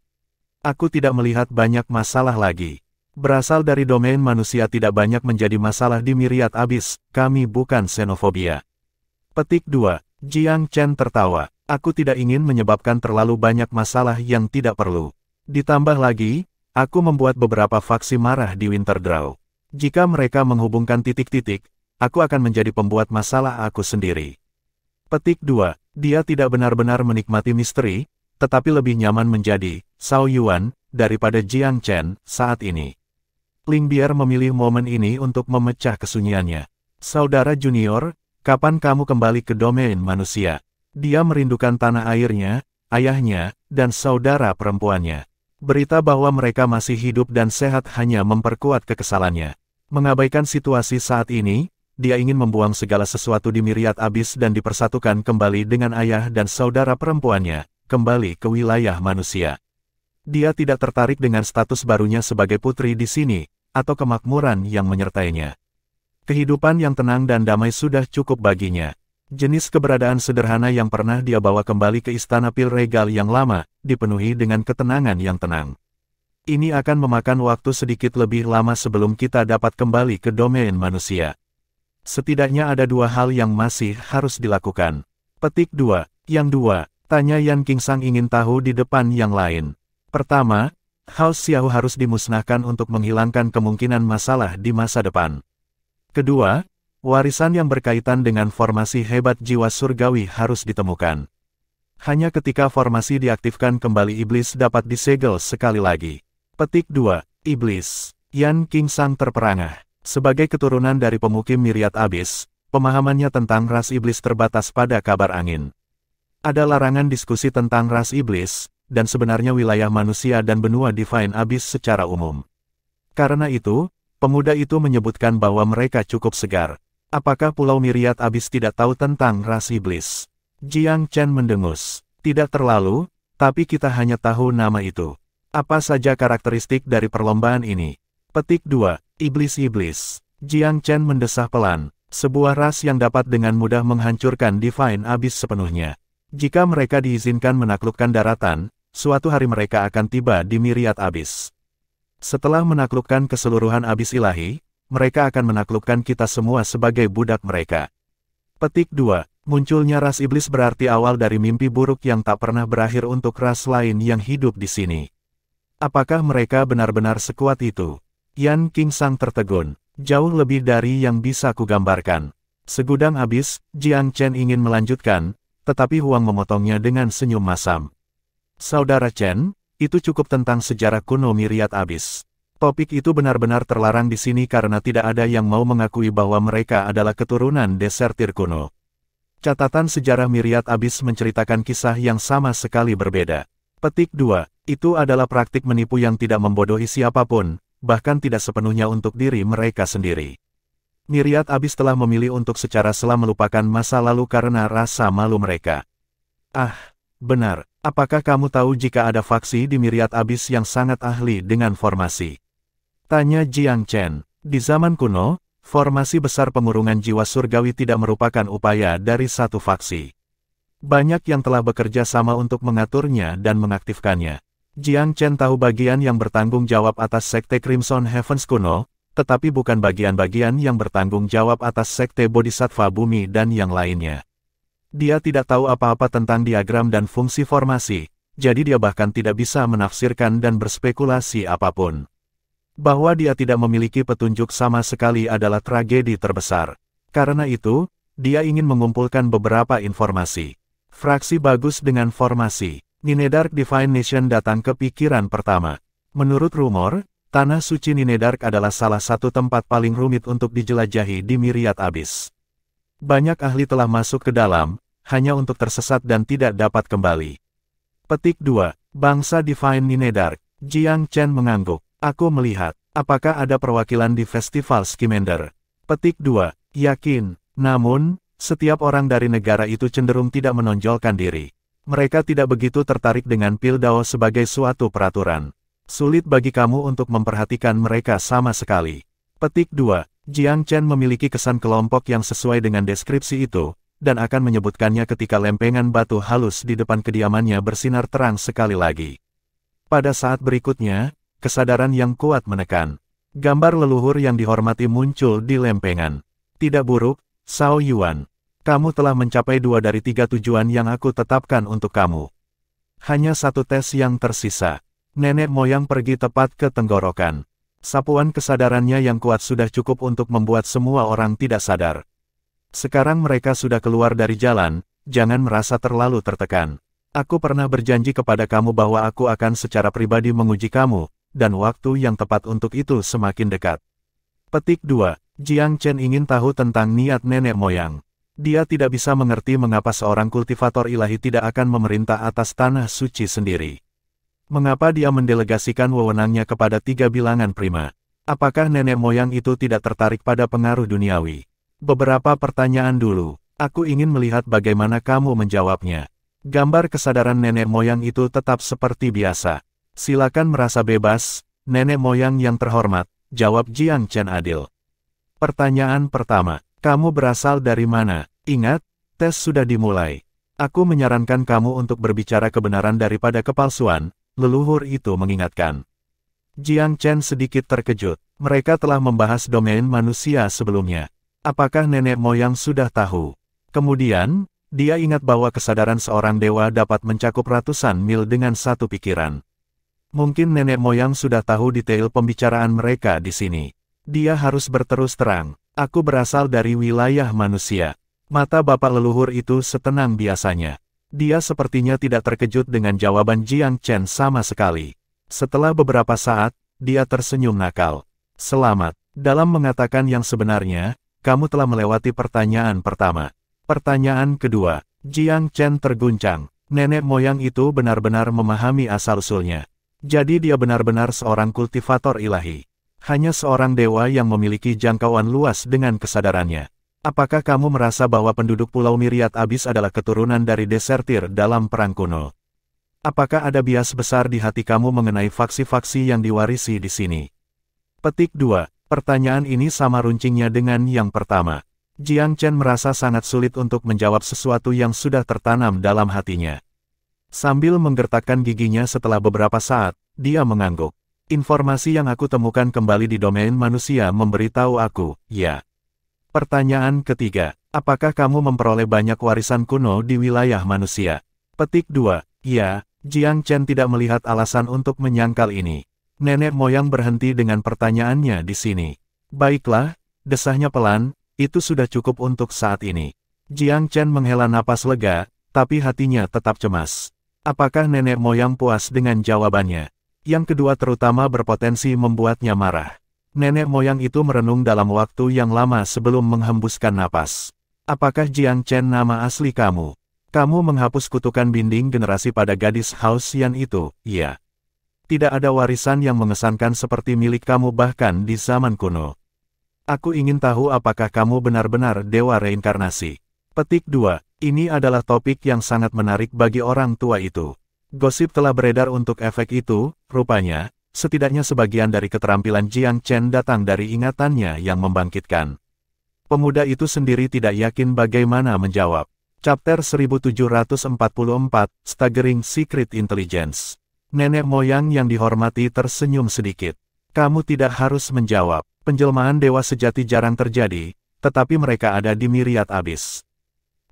Aku tidak melihat banyak masalah lagi. Berasal dari domain manusia tidak banyak menjadi masalah di Myriad Abyss, kami bukan xenofobia. Petik 2. Jiang Chen tertawa. Aku tidak ingin menyebabkan terlalu banyak masalah yang tidak perlu. Ditambah lagi, aku membuat beberapa faksi marah di Winterdraw. Jika mereka menghubungkan titik-titik, aku akan menjadi pembuat masalah aku sendiri. Petik 2. Dia tidak benar-benar menikmati misteri, tetapi lebih nyaman menjadi Cao Yuan daripada Jiang Chen saat ini. Ling Bier memilih momen ini untuk memecah kesunyiannya. Saudara junior, kapan kamu kembali ke domain manusia? Dia merindukan tanah airnya, ayahnya, dan saudara perempuannya. Berita bahwa mereka masih hidup dan sehat hanya memperkuat kekesalannya. Mengabaikan situasi saat ini, dia ingin membuang segala sesuatu di Myriad Abyss dan dipersatukan kembali dengan ayah dan saudara perempuannya, kembali ke wilayah manusia. Dia tidak tertarik dengan status barunya sebagai putri di sini, atau kemakmuran yang menyertainya. Kehidupan yang tenang dan damai sudah cukup baginya. Jenis keberadaan sederhana yang pernah dia bawa kembali ke istana pil regal yang lama, dipenuhi dengan ketenangan yang tenang. Ini akan memakan waktu sedikit lebih lama sebelum kita dapat kembali ke domain manusia. Setidaknya ada dua hal yang masih harus dilakukan. Petik 2. Yang dua, tanya Yan Kingsang ingin tahu di depan yang lain. Pertama, House Xiao harus dimusnahkan untuk menghilangkan kemungkinan masalah di masa depan. Kedua, warisan yang berkaitan dengan formasi hebat jiwa surgawi harus ditemukan. Hanya ketika formasi diaktifkan kembali iblis dapat disegel sekali lagi. Petik 2. Iblis. Yan Qingsang terperangah. Sebagai keturunan dari pemukim Myriad Abyss, pemahamannya tentang ras iblis terbatas pada kabar angin. Ada larangan diskusi tentang ras iblis, dan sebenarnya wilayah manusia dan benua Divine Abyss secara umum. Karena itu, pemuda itu menyebutkan bahwa mereka cukup segar. Apakah Pulau Myriad Abyss tidak tahu tentang ras iblis? Jiang Chen mendengus. Tidak terlalu, tapi kita hanya tahu nama itu. Apa saja karakteristik dari perlombaan ini? Petik 2. Iblis-iblis. Jiang Chen mendesah pelan. Sebuah ras yang dapat dengan mudah menghancurkan Divine Abyss sepenuhnya. Jika mereka diizinkan menaklukkan daratan, suatu hari mereka akan tiba di Myriad Abyss. Setelah menaklukkan keseluruhan Abyss ilahi, mereka akan menaklukkan kita semua sebagai budak mereka. Petik 2. Munculnya ras iblis berarti awal dari mimpi buruk yang tak pernah berakhir untuk ras lain yang hidup di sini. Apakah mereka benar-benar sekuat itu? Yan Qingsang tertegun. Jauh lebih dari yang bisa kugambarkan. Segudang habis, Jiang Chen ingin melanjutkan, tetapi Huang memotongnya dengan senyum masam. Saudara Chen, itu cukup tentang sejarah kuno Myriad Abyss. Topik itu benar-benar terlarang di sini karena tidak ada yang mau mengakui bahwa mereka adalah keturunan desertir kuno. Catatan sejarah Myriad Abyss menceritakan kisah yang sama sekali berbeda. Petik 2. Itu adalah praktik menipu yang tidak membodohi siapapun, bahkan tidak sepenuhnya untuk diri mereka sendiri. Myriad Abyss telah memilih untuk secara sela melupakan masa lalu karena rasa malu mereka. Ah, benar. Apakah kamu tahu jika ada faksi di Myriad Abyss yang sangat ahli dengan formasi? Tanya Jiang Chen. Di zaman kuno, formasi besar pengurungan jiwa surgawi tidak merupakan upaya dari satu faksi. Banyak yang telah bekerja sama untuk mengaturnya dan mengaktifkannya. Jiang Chen tahu bagian yang bertanggung jawab atas Sekte Crimson Heavens kuno, tetapi bukan bagian-bagian yang bertanggung jawab atas Sekte Bodhisattva Bumi dan yang lainnya. Dia tidak tahu apa-apa tentang diagram dan fungsi formasi, jadi dia bahkan tidak bisa menafsirkan dan berspekulasi apapun. Bahwa dia tidak memiliki petunjuk sama sekali adalah tragedi terbesar. Karena itu, dia ingin mengumpulkan beberapa informasi. Fraksi bagus dengan formasi. Ninedark Divine Nation datang ke pikiran pertama. Menurut rumor, Tanah Suci Ninedark adalah salah satu tempat paling rumit untuk dijelajahi di Myriad Abyss. Banyak ahli telah masuk ke dalam, hanya untuk tersesat dan tidak dapat kembali. Petik 2. Bangsa Divine Ninedark. Jiang Chen mengangguk. Aku melihat, apakah ada perwakilan di Festival Scamander? Petik 2. Yakin, namun, setiap orang dari negara itu cenderung tidak menonjolkan diri. Mereka tidak begitu tertarik dengan Pil Dao sebagai suatu peraturan. Sulit bagi kamu untuk memperhatikan mereka sama sekali. Petik 2. Jiang Chen memiliki kesan kelompok yang sesuai dengan deskripsi itu, dan akan menyebutkannya ketika lempengan batu halus di depan kediamannya bersinar terang sekali lagi. Pada saat berikutnya, kesadaran yang kuat menekan. Gambar leluhur yang dihormati muncul di lempengan. Tidak buruk, Cao Yuan. Kamu telah mencapai 2 dari 3 tujuan yang aku tetapkan untuk kamu. Hanya satu tes yang tersisa. Nenek moyang pergi tepat ke tenggorokan. Sapuan kesadarannya yang kuat sudah cukup untuk membuat semua orang tidak sadar. Sekarang mereka sudah keluar dari jalan, jangan merasa terlalu tertekan. Aku pernah berjanji kepada kamu bahwa aku akan secara pribadi menguji kamu, dan waktu yang tepat untuk itu semakin dekat. Petik 2. Jiang Chen ingin tahu tentang niat nenek moyang. Dia tidak bisa mengerti mengapa seorang kultivator ilahi tidak akan memerintah atas tanah suci sendiri. Mengapa dia mendelegasikan wewenangnya kepada 3 bilangan prima? Apakah nenek moyang itu tidak tertarik pada pengaruh duniawi? Beberapa pertanyaan dulu. Aku ingin melihat bagaimana kamu menjawabnya. Gambar kesadaran nenek moyang itu tetap seperti biasa. Silakan merasa bebas, nenek moyang yang terhormat, jawab Jiang Chen adil. Pertanyaan pertama. Kamu berasal dari mana? Ingat, tes sudah dimulai. Aku menyarankan kamu untuk berbicara kebenaran daripada kepalsuan, leluhur itu mengingatkan. Jiang Chen sedikit terkejut. Mereka telah membahas domain manusia sebelumnya. Apakah nenek moyang sudah tahu? Kemudian, dia ingat bahwa kesadaran seorang dewa dapat mencakup ratusan mil dengan satu pikiran. Mungkin nenek moyang sudah tahu detail pembicaraan mereka di sini. Dia harus berterus terang. Aku berasal dari wilayah manusia. Mata bapak leluhur itu setenang biasanya. Dia sepertinya tidak terkejut dengan jawaban Jiang Chen sama sekali. Setelah beberapa saat, dia tersenyum nakal. Selamat. Dalam mengatakan yang sebenarnya, kamu telah melewati pertanyaan pertama. Pertanyaan kedua. Jiang Chen terguncang. Nenek moyang itu benar-benar memahami asal-usulnya. Jadi dia benar-benar seorang kultivator ilahi. Hanya seorang dewa yang memiliki jangkauan luas dengan kesadarannya. Apakah kamu merasa bahwa penduduk Pulau Myriad Abyss adalah keturunan dari desertir dalam perang kuno? Apakah ada bias besar di hati kamu mengenai faksi-faksi yang diwarisi di sini? Petik 2. Pertanyaan ini sama runcingnya dengan yang pertama. Jiang Chen merasa sangat sulit untuk menjawab sesuatu yang sudah tertanam dalam hatinya. Sambil menggertakkan giginya setelah beberapa saat, dia mengangguk. Informasi yang aku temukan kembali di domain manusia memberitahu aku, ya. Pertanyaan ketiga, apakah kamu memperoleh banyak warisan kuno di wilayah manusia? Petik 2, ya. Jiang Chen tidak melihat alasan untuk menyangkal ini. Nenek moyang berhenti dengan pertanyaannya di sini. Baiklah, desahnya pelan, itu sudah cukup untuk saat ini. Jiang Chen menghela napas lega, tapi hatinya tetap cemas. Apakah nenek moyang puas dengan jawabannya? Yang kedua terutama berpotensi membuatnya marah. Nenek moyang itu merenung dalam waktu yang lama sebelum menghembuskan napas. Apakah Jiang Chen nama asli kamu? Kamu menghapus kutukan binding generasi pada gadis House Yan itu, iya. Tidak ada warisan yang mengesankan seperti milik kamu bahkan di zaman kuno. Aku ingin tahu apakah kamu benar-benar dewa reinkarnasi. Petik 2. Ini adalah topik yang sangat menarik bagi orang tua itu. Gosip telah beredar untuk efek itu, rupanya, setidaknya sebagian dari keterampilan Jiang Chen datang dari ingatannya yang membangkitkan. Pemuda itu sendiri tidak yakin bagaimana menjawab. Chapter 1744, Staggering Secret Intelligence. Nenek moyang yang dihormati tersenyum sedikit. Kamu tidak harus menjawab. Penjelmaan dewa sejati jarang terjadi, tetapi mereka ada di Myriad Abyss.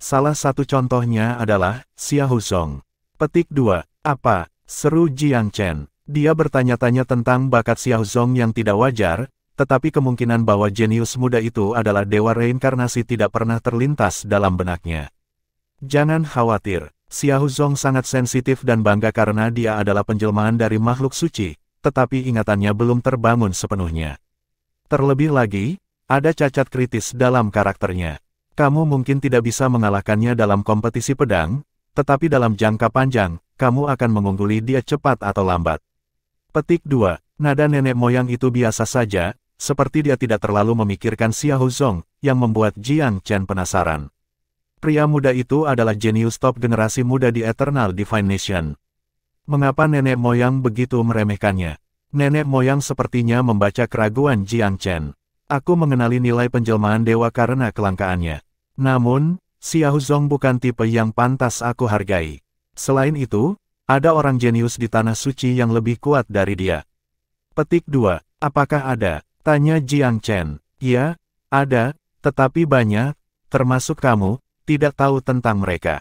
Salah satu contohnya adalah Xiahou Zong. Petik 2. Apa? Seru Jiang Chen. Dia bertanya-tanya tentang bakat Xiahou Zong yang tidak wajar, tetapi kemungkinan bahwa jenius muda itu adalah dewa reinkarnasi tidak pernah terlintas dalam benaknya. Jangan khawatir, Xiahou Zong sangat sensitif dan bangga karena dia adalah penjelmaan dari makhluk suci, tetapi ingatannya belum terbangun sepenuhnya. Terlebih lagi, ada cacat kritis dalam karakternya. Kamu mungkin tidak bisa mengalahkannya dalam kompetisi pedang, tetapi dalam jangka panjang, kamu akan mengungguli dia cepat atau lambat. Petik 2. Nada nenek moyang itu biasa saja, seperti dia tidak terlalu memikirkan Xiahou Zong, yang membuat Jiang Chen penasaran. Pria muda itu adalah jenius top generasi muda di Eternal Divine Nation. Mengapa nenek moyang begitu meremehkannya? Nenek moyang sepertinya membaca keraguan Jiang Chen. Aku mengenali nilai penjelmaan dewa karena kelangkaannya. Namun, Xiahou Zong bukan tipe yang pantas aku hargai. Selain itu, ada orang jenius di tanah suci yang lebih kuat dari dia. Petik 2. Apakah ada? Tanya Jiang Chen. Ya, ada, tetapi banyak, termasuk kamu, tidak tahu tentang mereka.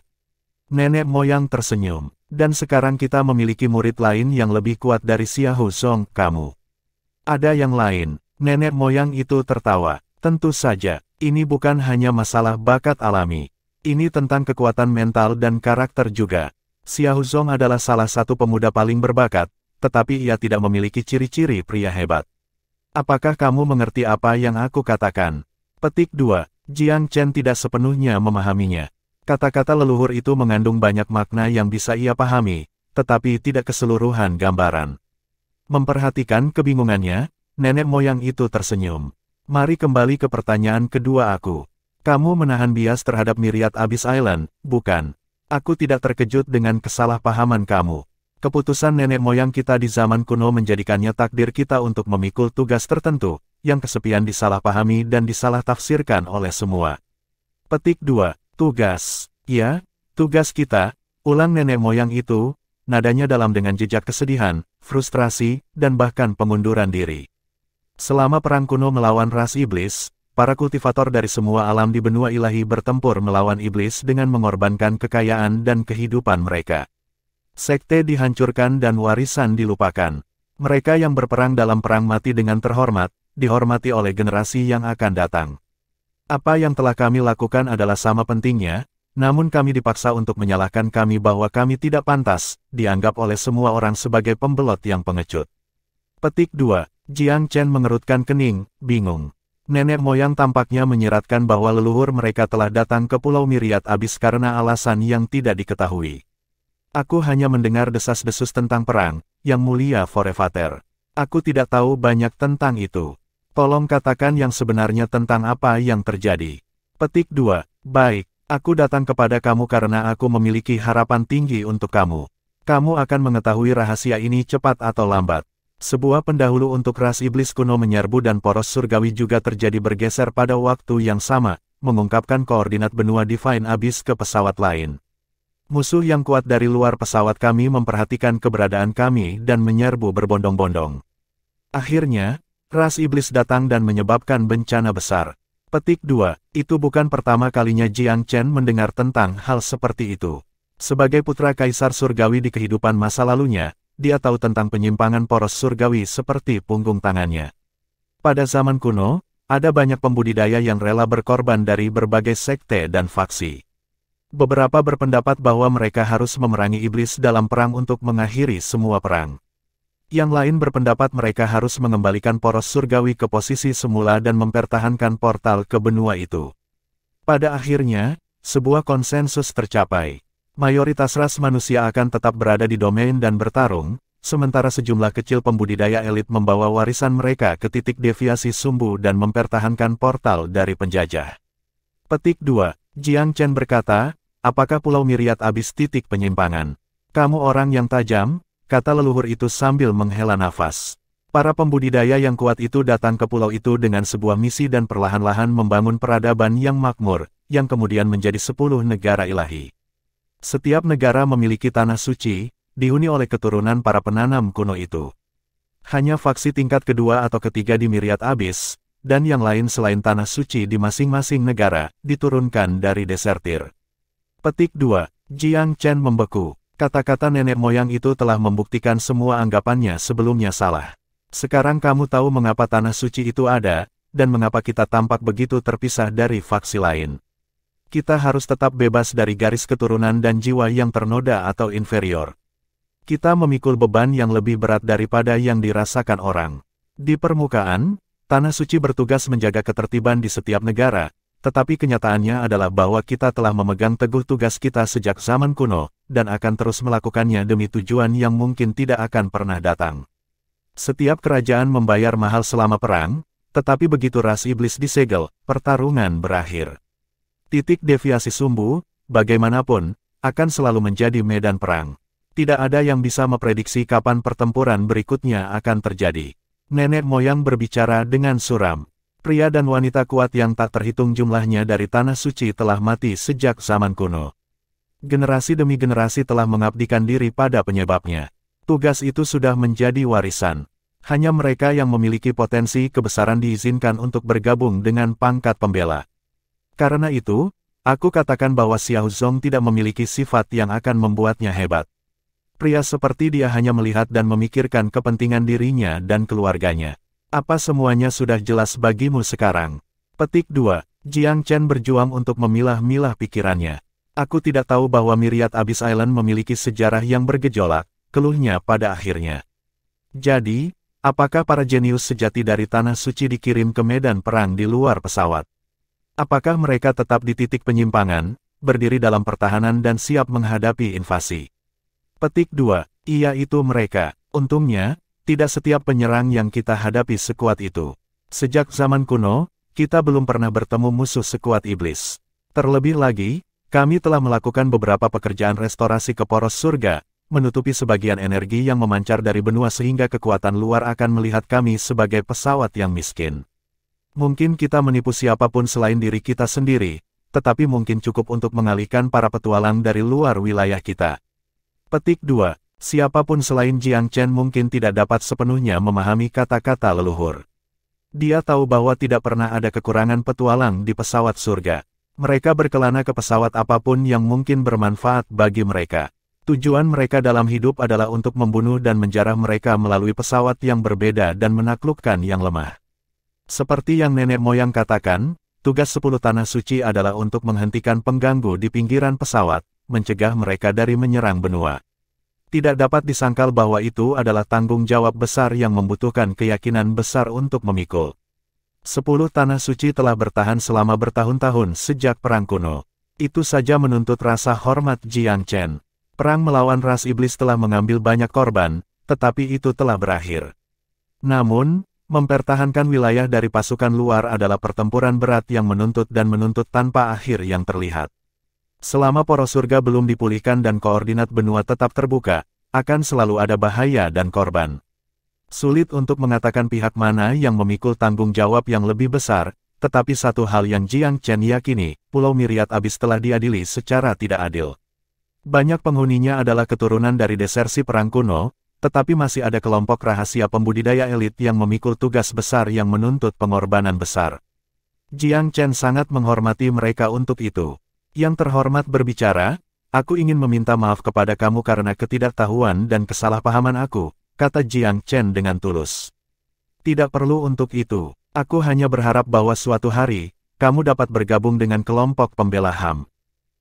Nenek moyang tersenyum. Dan sekarang kita memiliki murid lain yang lebih kuat dari Xiahou Zong, kamu. Ada yang lain. Nenek moyang itu tertawa. Tentu saja, ini bukan hanya masalah bakat alami. Ini tentang kekuatan mental dan karakter juga. Xiahou Zong adalah salah satu pemuda paling berbakat, tetapi ia tidak memiliki ciri-ciri pria hebat. Apakah kamu mengerti apa yang aku katakan? Petik 2. Jiang Chen tidak sepenuhnya memahaminya. Kata-kata leluhur itu mengandung banyak makna yang bisa ia pahami, tetapi tidak keseluruhan gambaran. Memperhatikan kebingungannya, nenek moyang itu tersenyum. Mari kembali ke pertanyaan kedua aku. Kamu menahan bias terhadap Myriad Abyss Island, bukan? Aku tidak terkejut dengan kesalahpahaman kamu. Keputusan nenek moyang kita di zaman kuno menjadikannya takdir kita untuk memikul tugas tertentu, yang kesepian disalahpahami dan disalah-tafsirkan oleh semua. Petik 2. Tugas. Ya, tugas kita, ulang nenek moyang itu, nadanya dalam dengan jejak kesedihan, frustrasi, dan bahkan pengunduran diri. Selama perang kuno melawan ras iblis, para kultivator dari semua alam di benua ilahi bertempur melawan iblis dengan mengorbankan kekayaan dan kehidupan mereka. Sekte dihancurkan dan warisan dilupakan. Mereka yang berperang dalam perang mati dengan terhormat, dihormati oleh generasi yang akan datang. Apa yang telah kami lakukan adalah sama pentingnya, namun kami dipaksa untuk menyalahkan kami bahwa kami tidak pantas, dianggap oleh semua orang sebagai pembelot yang pengecut. Petik 2. Jiang Chen mengerutkan kening, bingung. Nenek moyang tampaknya menyiratkan bahwa leluhur mereka telah datang ke Pulau Myriad Abyss karena alasan yang tidak diketahui. Aku hanya mendengar desas-desus tentang perang, Yang Mulia Forevater. Aku tidak tahu banyak tentang itu. Tolong katakan yang sebenarnya tentang apa yang terjadi. Petik 2. Baik, aku datang kepada kamu karena aku memiliki harapan tinggi untuk kamu. Kamu akan mengetahui rahasia ini cepat atau lambat. Sebuah pendahulu untuk ras iblis kuno menyerbu dan poros surgawi juga terjadi bergeser pada waktu yang sama, mengungkapkan koordinat benua Divine Abyss ke pesawat lain. Musuh yang kuat dari luar pesawat kami memperhatikan keberadaan kami dan menyerbu berbondong-bondong. Akhirnya, ras iblis datang dan menyebabkan bencana besar. Petik 2. Itu bukan pertama kalinya Jiang Chen mendengar tentang hal seperti itu. Sebagai putra kaisar surgawi di kehidupan masa lalunya, dia tahu tentang penyimpangan poros surgawi seperti punggung tangannya. Pada zaman kuno, ada banyak pembudidaya yang rela berkorban dari berbagai sekte dan faksi. Beberapa berpendapat bahwa mereka harus memerangi iblis dalam perang untuk mengakhiri semua perang. Yang lain berpendapat mereka harus mengembalikan poros surgawi ke posisi semula dan mempertahankan portal ke benua itu. Pada akhirnya, sebuah konsensus tercapai. Mayoritas ras manusia akan tetap berada di domain dan bertarung, sementara sejumlah kecil pembudidaya elit membawa warisan mereka ke titik deviasi sumbu dan mempertahankan portal dari penjajah. Petik 2. Jiang Chen berkata, apakah Pulau Myriad Abyss titik penyimpangan? Kamu orang yang tajam, kata leluhur itu sambil menghela nafas. Para pembudidaya yang kuat itu datang ke pulau itu dengan sebuah misi dan perlahan-lahan membangun peradaban yang makmur, yang kemudian menjadi 10 negara ilahi. Setiap negara memiliki tanah suci, dihuni oleh keturunan para penanam kuno itu. Hanya faksi tingkat kedua atau ketiga di Myriad Abyss, dan yang lain selain tanah suci di masing-masing negara, diturunkan dari desertir. Petik 2. Jiang Chen membeku. Kata-kata nenek moyang itu telah membuktikan semua anggapannya sebelumnya salah. Sekarang kamu tahu mengapa tanah suci itu ada, dan mengapa kita tampak begitu terpisah dari faksi lain. Kita harus tetap bebas dari garis keturunan dan jiwa yang ternoda atau inferior. Kita memikul beban yang lebih berat daripada yang dirasakan orang. Di permukaan, tanah suci bertugas menjaga ketertiban di setiap negara, tetapi kenyataannya adalah bahwa kita telah memegang teguh tugas kita sejak zaman kuno, dan akan terus melakukannya demi tujuan yang mungkin tidak akan pernah datang. Setiap kerajaan membayar mahal selama perang, tetapi begitu ras iblis disegel, pertarungan berakhir. Titik deviasi sumbu, bagaimanapun, akan selalu menjadi medan perang. Tidak ada yang bisa memprediksi kapan pertempuran berikutnya akan terjadi. Nenek moyang berbicara dengan suram. Pria dan wanita kuat yang tak terhitung jumlahnya dari tanah suci telah mati sejak zaman kuno. Generasi demi generasi telah mengabdikan diri pada penyebabnya. Tugas itu sudah menjadi warisan. Hanya mereka yang memiliki potensi kebesaran diizinkan untuk bergabung dengan pangkat pembela. Karena itu, aku katakan bahwa Xiao Zong tidak memiliki sifat yang akan membuatnya hebat. Pria seperti dia hanya melihat dan memikirkan kepentingan dirinya dan keluarganya. Apa semuanya sudah jelas bagimu sekarang? Petik 2. Jiang Chen berjuang untuk memilah-milah pikirannya. Aku tidak tahu bahwa Myriad Abyss Island memiliki sejarah yang bergejolak, keluhnya pada akhirnya. Jadi, apakah para jenius sejati dari tanah suci dikirim ke medan perang di luar pesawat? Apakah mereka tetap di titik penyimpangan, berdiri dalam pertahanan dan siap menghadapi invasi? Petik 2. Iya itu mereka. Untungnya, tidak setiap penyerang yang kita hadapi sekuat itu. Sejak zaman kuno, kita belum pernah bertemu musuh sekuat iblis. Terlebih lagi, kami telah melakukan beberapa pekerjaan restorasi ke poros surga, menutupi sebagian energi yang memancar dari benua sehingga kekuatan luar akan melihat kami sebagai pesawat yang miskin. Mungkin kita menipu siapapun selain diri kita sendiri, tetapi mungkin cukup untuk mengalihkan para petualang dari luar wilayah kita. Petik 2. Siapapun selain Jiang Chen mungkin tidak dapat sepenuhnya memahami kata-kata leluhur. Dia tahu bahwa tidak pernah ada kekurangan petualang di pesawat surga. Mereka berkelana ke pesawat apapun yang mungkin bermanfaat bagi mereka. Tujuan mereka dalam hidup adalah untuk membunuh dan menjarah mereka melalui pesawat yang berbeda dan menaklukkan yang lemah. Seperti yang nenek moyang katakan, tugas 10 tanah suci adalah untuk menghentikan pengganggu di pinggiran pesawat, mencegah mereka dari menyerang benua. Tidak dapat disangkal bahwa itu adalah tanggung jawab besar yang membutuhkan keyakinan besar untuk memikul. 10 tanah suci telah bertahan selama bertahun-tahun sejak perang kuno. Itu saja menuntut rasa hormat Jiang Chen. Perang melawan ras iblis telah mengambil banyak korban, tetapi itu telah berakhir. Namun, mempertahankan wilayah dari pasukan luar adalah pertempuran berat yang menuntut tanpa akhir yang terlihat. Selama poros surga belum dipulihkan dan koordinat benua tetap terbuka, akan selalu ada bahaya dan korban. Sulit untuk mengatakan pihak mana yang memikul tanggung jawab yang lebih besar, tetapi satu hal yang Jiang Chen yakini, Pulau Myriad Abyss telah diadili secara tidak adil. Banyak penghuninya adalah keturunan dari desersi perang kuno, tetapi masih ada kelompok rahasia pembudidaya elit yang memikul tugas besar yang menuntut pengorbanan besar. Jiang Chen sangat menghormati mereka untuk itu. Yang terhormat berbicara, aku ingin meminta maaf kepada kamu karena ketidaktahuan dan kesalahpahaman aku, kata Jiang Chen dengan tulus. Tidak perlu untuk itu, aku hanya berharap bahwa suatu hari, kamu dapat bergabung dengan kelompok pembela HAM.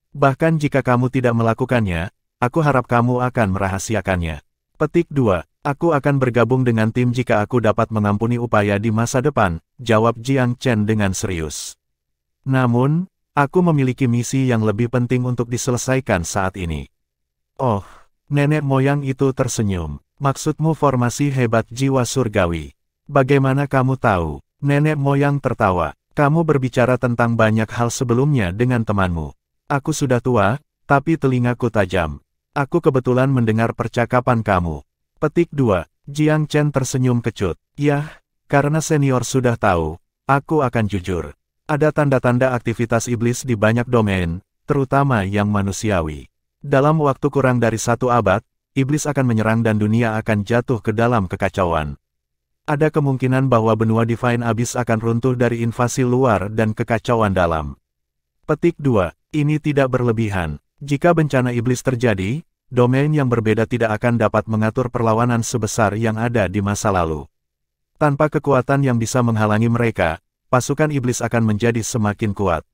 Bahkan jika kamu tidak melakukannya, aku harap kamu akan merahasiakannya. Petik 2, aku akan bergabung dengan tim jika aku dapat mengampuni upaya di masa depan, jawab Jiang Chen dengan serius. Namun, aku memiliki misi yang lebih penting untuk diselesaikan saat ini. Oh, nenek moyang itu tersenyum. Maksudmu formasi hebat jiwa surgawi. Bagaimana kamu tahu? Nenek moyang tertawa. Kamu berbicara tentang banyak hal sebelumnya dengan temanmu. Aku sudah tua, tapi telingaku tajam. Aku kebetulan mendengar percakapan kamu. Petik 2, Jiang Chen tersenyum kecut. Yah, karena senior sudah tahu, aku akan jujur. Ada tanda-tanda aktivitas iblis di banyak domain, terutama yang manusiawi. Dalam waktu kurang dari 1 abad, iblis akan menyerang dan dunia akan jatuh ke dalam kekacauan. Ada kemungkinan bahwa benua Divine Abyss akan runtuh dari invasi luar dan kekacauan dalam. Petik 2, ini tidak berlebihan. Jika bencana iblis terjadi, domain yang berbeda tidak akan dapat mengatur perlawanan sebesar yang ada di masa lalu. Tanpa kekuatan yang bisa menghalangi mereka, pasukan iblis akan menjadi semakin kuat.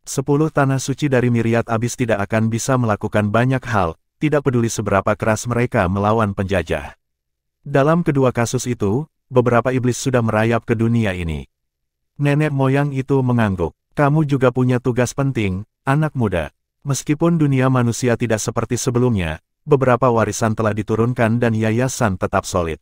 10 tanah suci dari Myriad Abyss tidak akan bisa melakukan banyak hal, tidak peduli seberapa keras mereka melawan penjajah. Dalam kedua kasus itu, beberapa iblis sudah merayap ke dunia ini. Nenek moyang itu mengangguk. Kamu juga punya tugas penting, anak muda. Meskipun dunia manusia tidak seperti sebelumnya, beberapa warisan telah diturunkan dan yayasan tetap solid.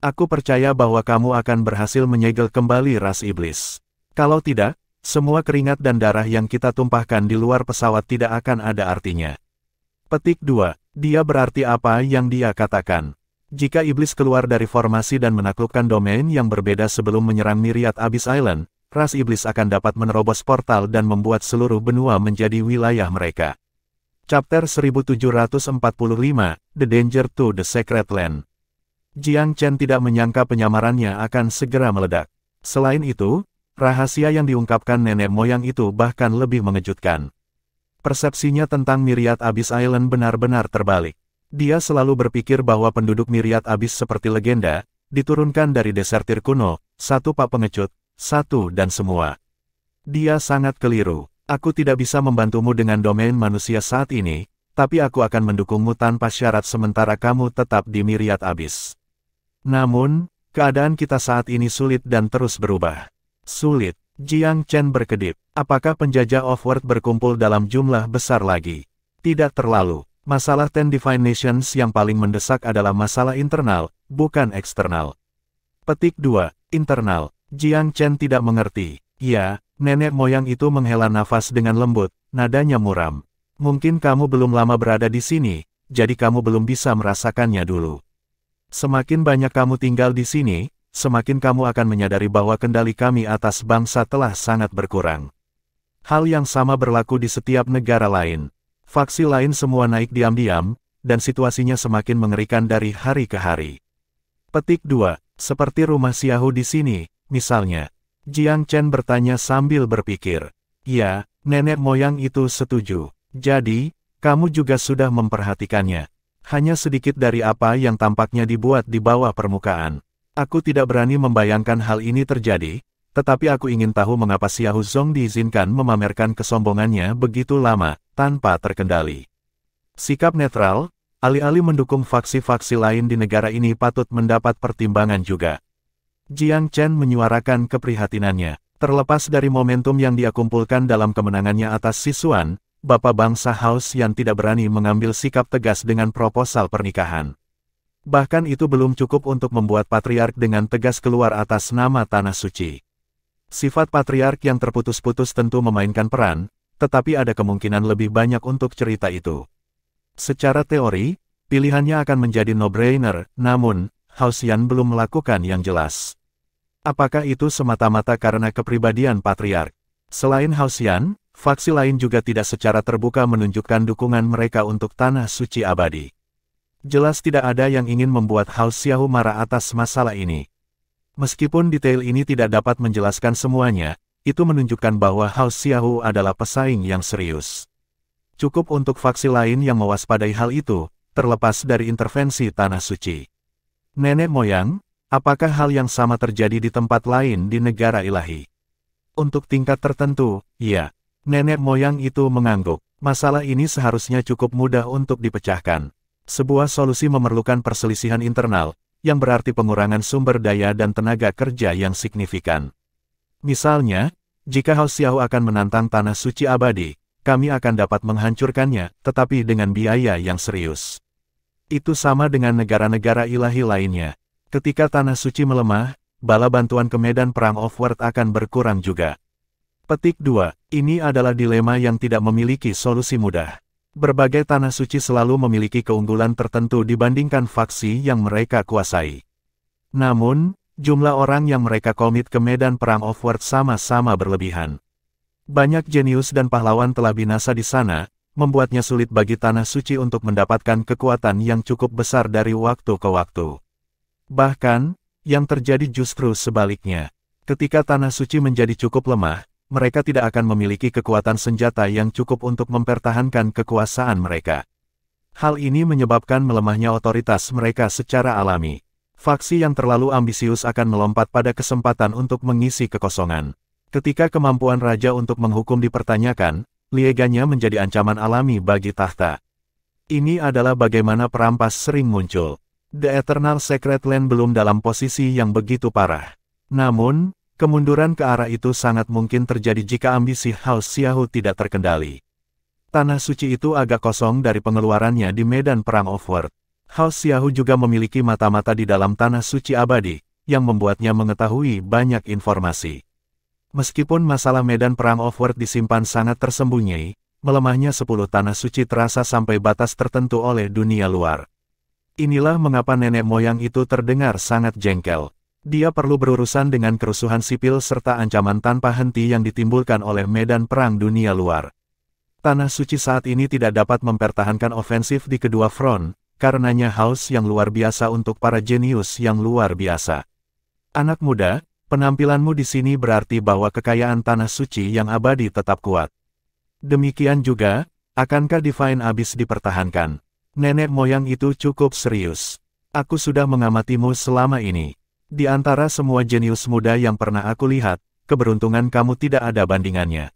Aku percaya bahwa kamu akan berhasil menyegel kembali ras iblis. Kalau tidak, semua keringat dan darah yang kita tumpahkan di luar pesawat tidak akan ada artinya. Petik 2, dia berarti apa yang dia katakan. Jika iblis keluar dari formasi dan menaklukkan domain yang berbeda sebelum menyerang Myriad Abyss Island, ras iblis akan dapat menerobos portal dan membuat seluruh benua menjadi wilayah mereka. Chapter 1745, The Danger to the Sacred Land. Jiang Chen tidak menyangka penyamarannya akan segera meledak. Selain itu, rahasia yang diungkapkan nenek moyang itu bahkan lebih mengejutkan. Persepsinya tentang Myriad Abyss Island benar-benar terbalik. Dia selalu berpikir bahwa penduduk Myriad Abyss seperti legenda, diturunkan dari desertir kuno, satu pak pengecut, satu dan semua. Dia sangat keliru. Aku tidak bisa membantumu dengan domain manusia saat ini, tapi aku akan mendukungmu tanpa syarat sementara kamu tetap di Myriad Abyss. Namun, keadaan kita saat ini sulit dan terus berubah. Sulit, Jiang Chen berkedip. Apakah penjajah Offworld berkumpul dalam jumlah besar lagi? Tidak terlalu. Masalah Ten Divine Nations yang paling mendesak adalah masalah internal, bukan eksternal. Petik 2, internal. Jiang Chen tidak mengerti. Ya, nenek moyang itu menghela nafas dengan lembut, nadanya muram. Mungkin kamu belum lama berada di sini, jadi kamu belum bisa merasakannya dulu. Semakin banyak kamu tinggal di sini, semakin kamu akan menyadari bahwa kendali kami atas bangsa telah sangat berkurang. Hal yang sama berlaku di setiap negara lain. Faksi lain semua naik diam-diam, dan situasinya semakin mengerikan dari hari ke hari. Petik 2, seperti rumah Xiaohu di sini, misalnya. Jiang Chen bertanya sambil berpikir. Ya, nenek moyang itu setuju. Jadi, Kamu juga sudah memperhatikannya. Hanya sedikit dari apa yang tampaknya dibuat di bawah permukaan. Aku tidak berani membayangkan hal ini terjadi, tetapi aku ingin tahu mengapa Xiahou Zong diizinkan memamerkan kesombongannya begitu lama, tanpa terkendali. Sikap netral, alih-alih mendukung faksi-faksi lain di negara ini patut mendapat pertimbangan juga. Jiang Chen menyuarakan keprihatinannya. Terlepas dari momentum yang dia kumpulkan dalam kemenangannya atas Sichuan, Bapak bangsa Haus yang tidak berani mengambil sikap tegas dengan proposal pernikahan. Bahkan itu belum cukup untuk membuat patriark dengan tegas keluar atas nama Tanah Suci. Sifat patriark yang terputus-putus tentu memainkan peran, tetapi ada kemungkinan lebih banyak untuk cerita itu. Secara teori, pilihannya akan menjadi no-brainer, namun, Haus Yan belum melakukan yang jelas. Apakah itu semata-mata karena kepribadian patriark? Selain Haus Yan, faksi lain juga tidak secara terbuka menunjukkan dukungan mereka untuk Tanah Suci Abadi. Jelas tidak ada yang ingin membuat Haus Xiahou marah atas masalah ini. Meskipun detail ini tidak dapat menjelaskan semuanya, itu menunjukkan bahwa Haus Xiahou adalah pesaing yang serius. Cukup untuk faksi lain yang mewaspadai hal itu, terlepas dari intervensi Tanah Suci. Nenek moyang, apakah hal yang sama terjadi di tempat lain di negara ilahi? Untuk tingkat tertentu, ya. Nenek moyang itu mengangguk. Masalah ini seharusnya cukup mudah untuk dipecahkan. Sebuah solusi memerlukan perselisihan internal, yang berarti pengurangan sumber daya dan tenaga kerja yang signifikan. Misalnya, jika Haus Xiahou akan menantang Tanah Suci Abadi, kami akan dapat menghancurkannya, tetapi dengan biaya yang serius. Itu sama dengan negara-negara ilahi lainnya. Ketika Tanah Suci melemah, bala bantuan ke medan perang Offworld akan berkurang juga. Petik 2. Ini adalah dilema yang tidak memiliki solusi mudah. Berbagai tanah suci selalu memiliki keunggulan tertentu dibandingkan faksi yang mereka kuasai. Namun, jumlah orang yang mereka komit ke medan perang Offworld sama-sama berlebihan. Banyak jenius dan pahlawan telah binasa di sana, membuatnya sulit bagi tanah suci untuk mendapatkan kekuatan yang cukup besar dari waktu ke waktu. Bahkan, yang terjadi justru sebaliknya. Ketika tanah suci menjadi cukup lemah, mereka tidak akan memiliki kekuatan senjata yang cukup untuk mempertahankan kekuasaan mereka. Hal ini menyebabkan melemahnya otoritas mereka secara alami. Faksi yang terlalu ambisius akan melompat pada kesempatan untuk mengisi kekosongan. Ketika kemampuan raja untuk menghukum dipertanyakan, lieganya menjadi ancaman alami bagi tahta. Ini adalah bagaimana perampas sering muncul. The Eternal Secret Land belum dalam posisi yang begitu parah. Namun, kemunduran ke arah itu sangat mungkin terjadi jika ambisi Haus Xiahou tidak terkendali. Tanah suci itu agak kosong dari pengeluarannya di medan perang Offworld. Haus Xiahou juga memiliki mata-mata di dalam Tanah Suci Abadi, yang membuatnya mengetahui banyak informasi. Meskipun masalah medan perang Offworld disimpan sangat tersembunyi, melemahnya 10 Tanah Suci terasa sampai batas tertentu oleh dunia luar. Inilah mengapa nenek moyang itu terdengar sangat jengkel. Dia perlu berurusan dengan kerusuhan sipil serta ancaman tanpa henti yang ditimbulkan oleh medan perang dunia luar. Tanah suci saat ini tidak dapat mempertahankan ofensif di kedua front, karenanya haus yang luar biasa untuk para jenius yang luar biasa. Anak muda, penampilanmu di sini berarti bahwa kekayaan tanah suci yang abadi tetap kuat. Demikian juga, akankah Divine Abyss dipertahankan? Nenek moyang itu cukup serius. Aku sudah mengamatimu selama ini. Di antara semua jenius muda yang pernah aku lihat, keberuntungan kamu tidak ada bandingannya.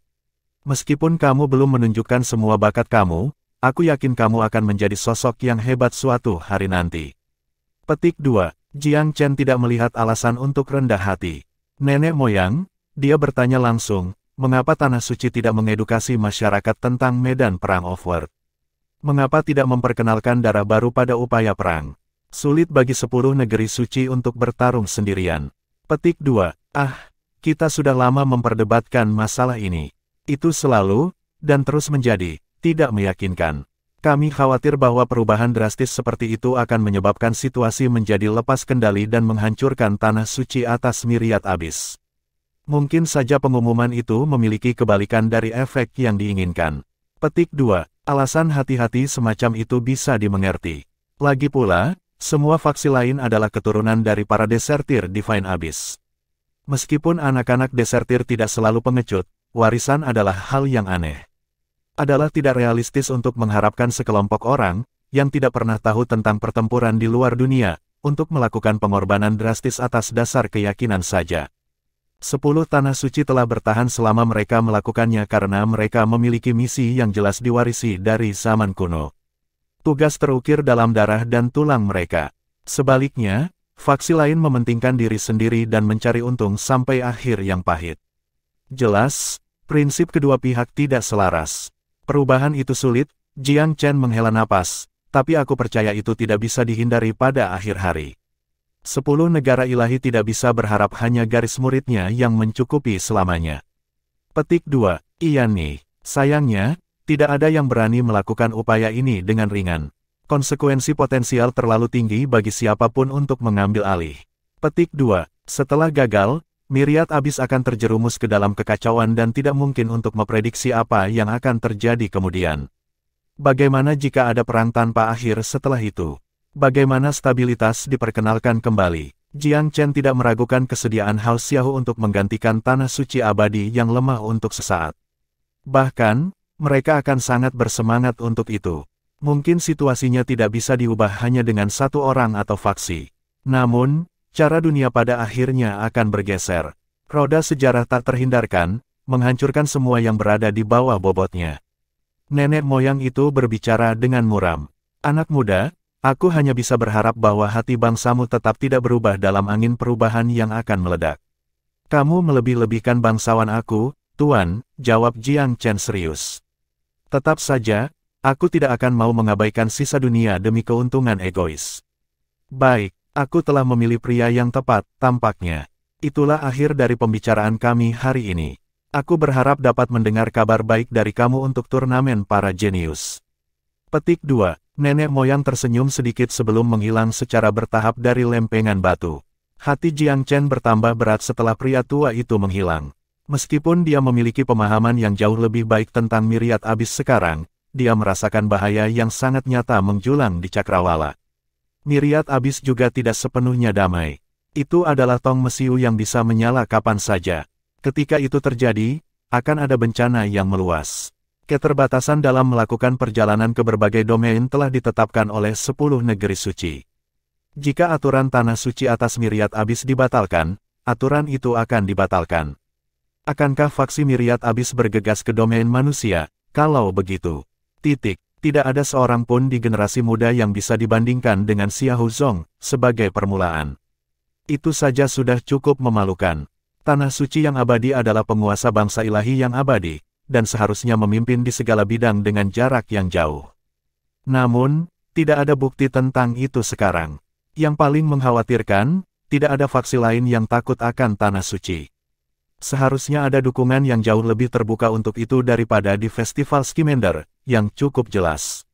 Meskipun kamu belum menunjukkan semua bakat kamu, aku yakin kamu akan menjadi sosok yang hebat suatu hari nanti. Petik 2. Jiang Chen tidak melihat alasan untuk rendah hati. Nenek moyang, dia bertanya langsung, mengapa Tanah Suci tidak mengedukasi masyarakat tentang medan perang Offworld? Mengapa tidak memperkenalkan darah baru pada upaya perang? Sulit bagi 10 negeri suci untuk bertarung sendirian. Petik 2. Kita sudah lama memperdebatkan masalah ini. Itu selalu, dan terus menjadi, tidak meyakinkan. Kami khawatir bahwa perubahan drastis seperti itu akan menyebabkan situasi menjadi lepas kendali dan menghancurkan tanah suci atas Myriad Abyss. Mungkin saja pengumuman itu memiliki kebalikan dari efek yang diinginkan. Petik 2. Alasan hati-hati semacam itu bisa dimengerti. Lagi pula, semua faksi lain adalah keturunan dari para desertir Divine Abyss. Meskipun anak-anak desertir tidak selalu pengecut, warisan adalah hal yang aneh. Adalah tidak realistis untuk mengharapkan sekelompok orang, yang tidak pernah tahu tentang pertempuran di luar dunia, untuk melakukan pengorbanan drastis atas dasar keyakinan saja. 10 tanah suci telah bertahan selama mereka melakukannya karena mereka memiliki misi yang jelas diwarisi dari zaman kuno. Tugas terukir dalam darah dan tulang mereka. Sebaliknya, faksi lain mementingkan diri sendiri dan mencari untung sampai akhir yang pahit. Jelas, prinsip kedua pihak tidak selaras. Perubahan itu sulit, Jiang Chen menghela napas, tapi aku percaya itu tidak bisa dihindari pada akhir hari. 10 negara ilahi tidak bisa berharap hanya garis muridnya yang mencukupi selamanya. Petik 2. Iya nih, sayangnya, tidak ada yang berani melakukan upaya ini dengan ringan. Konsekuensi potensial terlalu tinggi bagi siapapun untuk mengambil alih. Petik 2. Setelah gagal, Myriad Abyss akan terjerumus ke dalam kekacauan dan tidak mungkin untuk memprediksi apa yang akan terjadi kemudian. Bagaimana jika ada perang tanpa akhir setelah itu? Bagaimana stabilitas diperkenalkan kembali? Jiang Chen tidak meragukan kesediaan Hao Xiaohu untuk menggantikan tanah suci abadi yang lemah untuk sesaat. Bahkan, mereka akan sangat bersemangat untuk itu. Mungkin situasinya tidak bisa diubah hanya dengan satu orang atau faksi. Namun, cara dunia pada akhirnya akan bergeser. Roda sejarah tak terhindarkan, menghancurkan semua yang berada di bawah bobotnya. Nenek moyang itu berbicara dengan muram. Anak muda, aku hanya bisa berharap bahwa hati bangsamu tetap tidak berubah dalam angin perubahan yang akan meledak. Kamu melebih-lebihkan bangsawan aku, Tuan, jawab Jiang Chen serius. Tetap saja, aku tidak akan mau mengabaikan sisa dunia demi keuntungan egois. Baik, aku telah memilih pria yang tepat, tampaknya. Itulah akhir dari pembicaraan kami hari ini. Aku berharap dapat mendengar kabar baik dari kamu untuk turnamen para jenius. Petik 2. Nenek moyang tersenyum sedikit sebelum menghilang secara bertahap dari lempengan batu. Hati Jiang Chen bertambah berat setelah pria tua itu menghilang. Meskipun dia memiliki pemahaman yang jauh lebih baik tentang Myriad Abyss sekarang, dia merasakan bahaya yang sangat nyata menjulang di Cakrawala. Myriad Abyss juga tidak sepenuhnya damai. Itu adalah tong mesiu yang bisa menyala kapan saja. Ketika itu terjadi, akan ada bencana yang meluas. Keterbatasan dalam melakukan perjalanan ke berbagai domain telah ditetapkan oleh 10 negeri suci. Jika aturan tanah suci atas Myriad Abyss dibatalkan, aturan itu akan dibatalkan. Akankah faksi Myriad Abyss bergegas ke domain manusia? Kalau begitu, tidak ada seorang pun di generasi muda yang bisa dibandingkan dengan Xiahou Zong sebagai permulaan. Itu saja sudah cukup memalukan. Tanah suci yang abadi adalah penguasa bangsa ilahi yang abadi, dan seharusnya memimpin di segala bidang dengan jarak yang jauh. Namun, tidak ada bukti tentang itu sekarang. Yang paling mengkhawatirkan, tidak ada faksi lain yang takut akan tanah suci. Seharusnya ada dukungan yang jauh lebih terbuka untuk itu daripada di Festival Scamander, yang cukup jelas.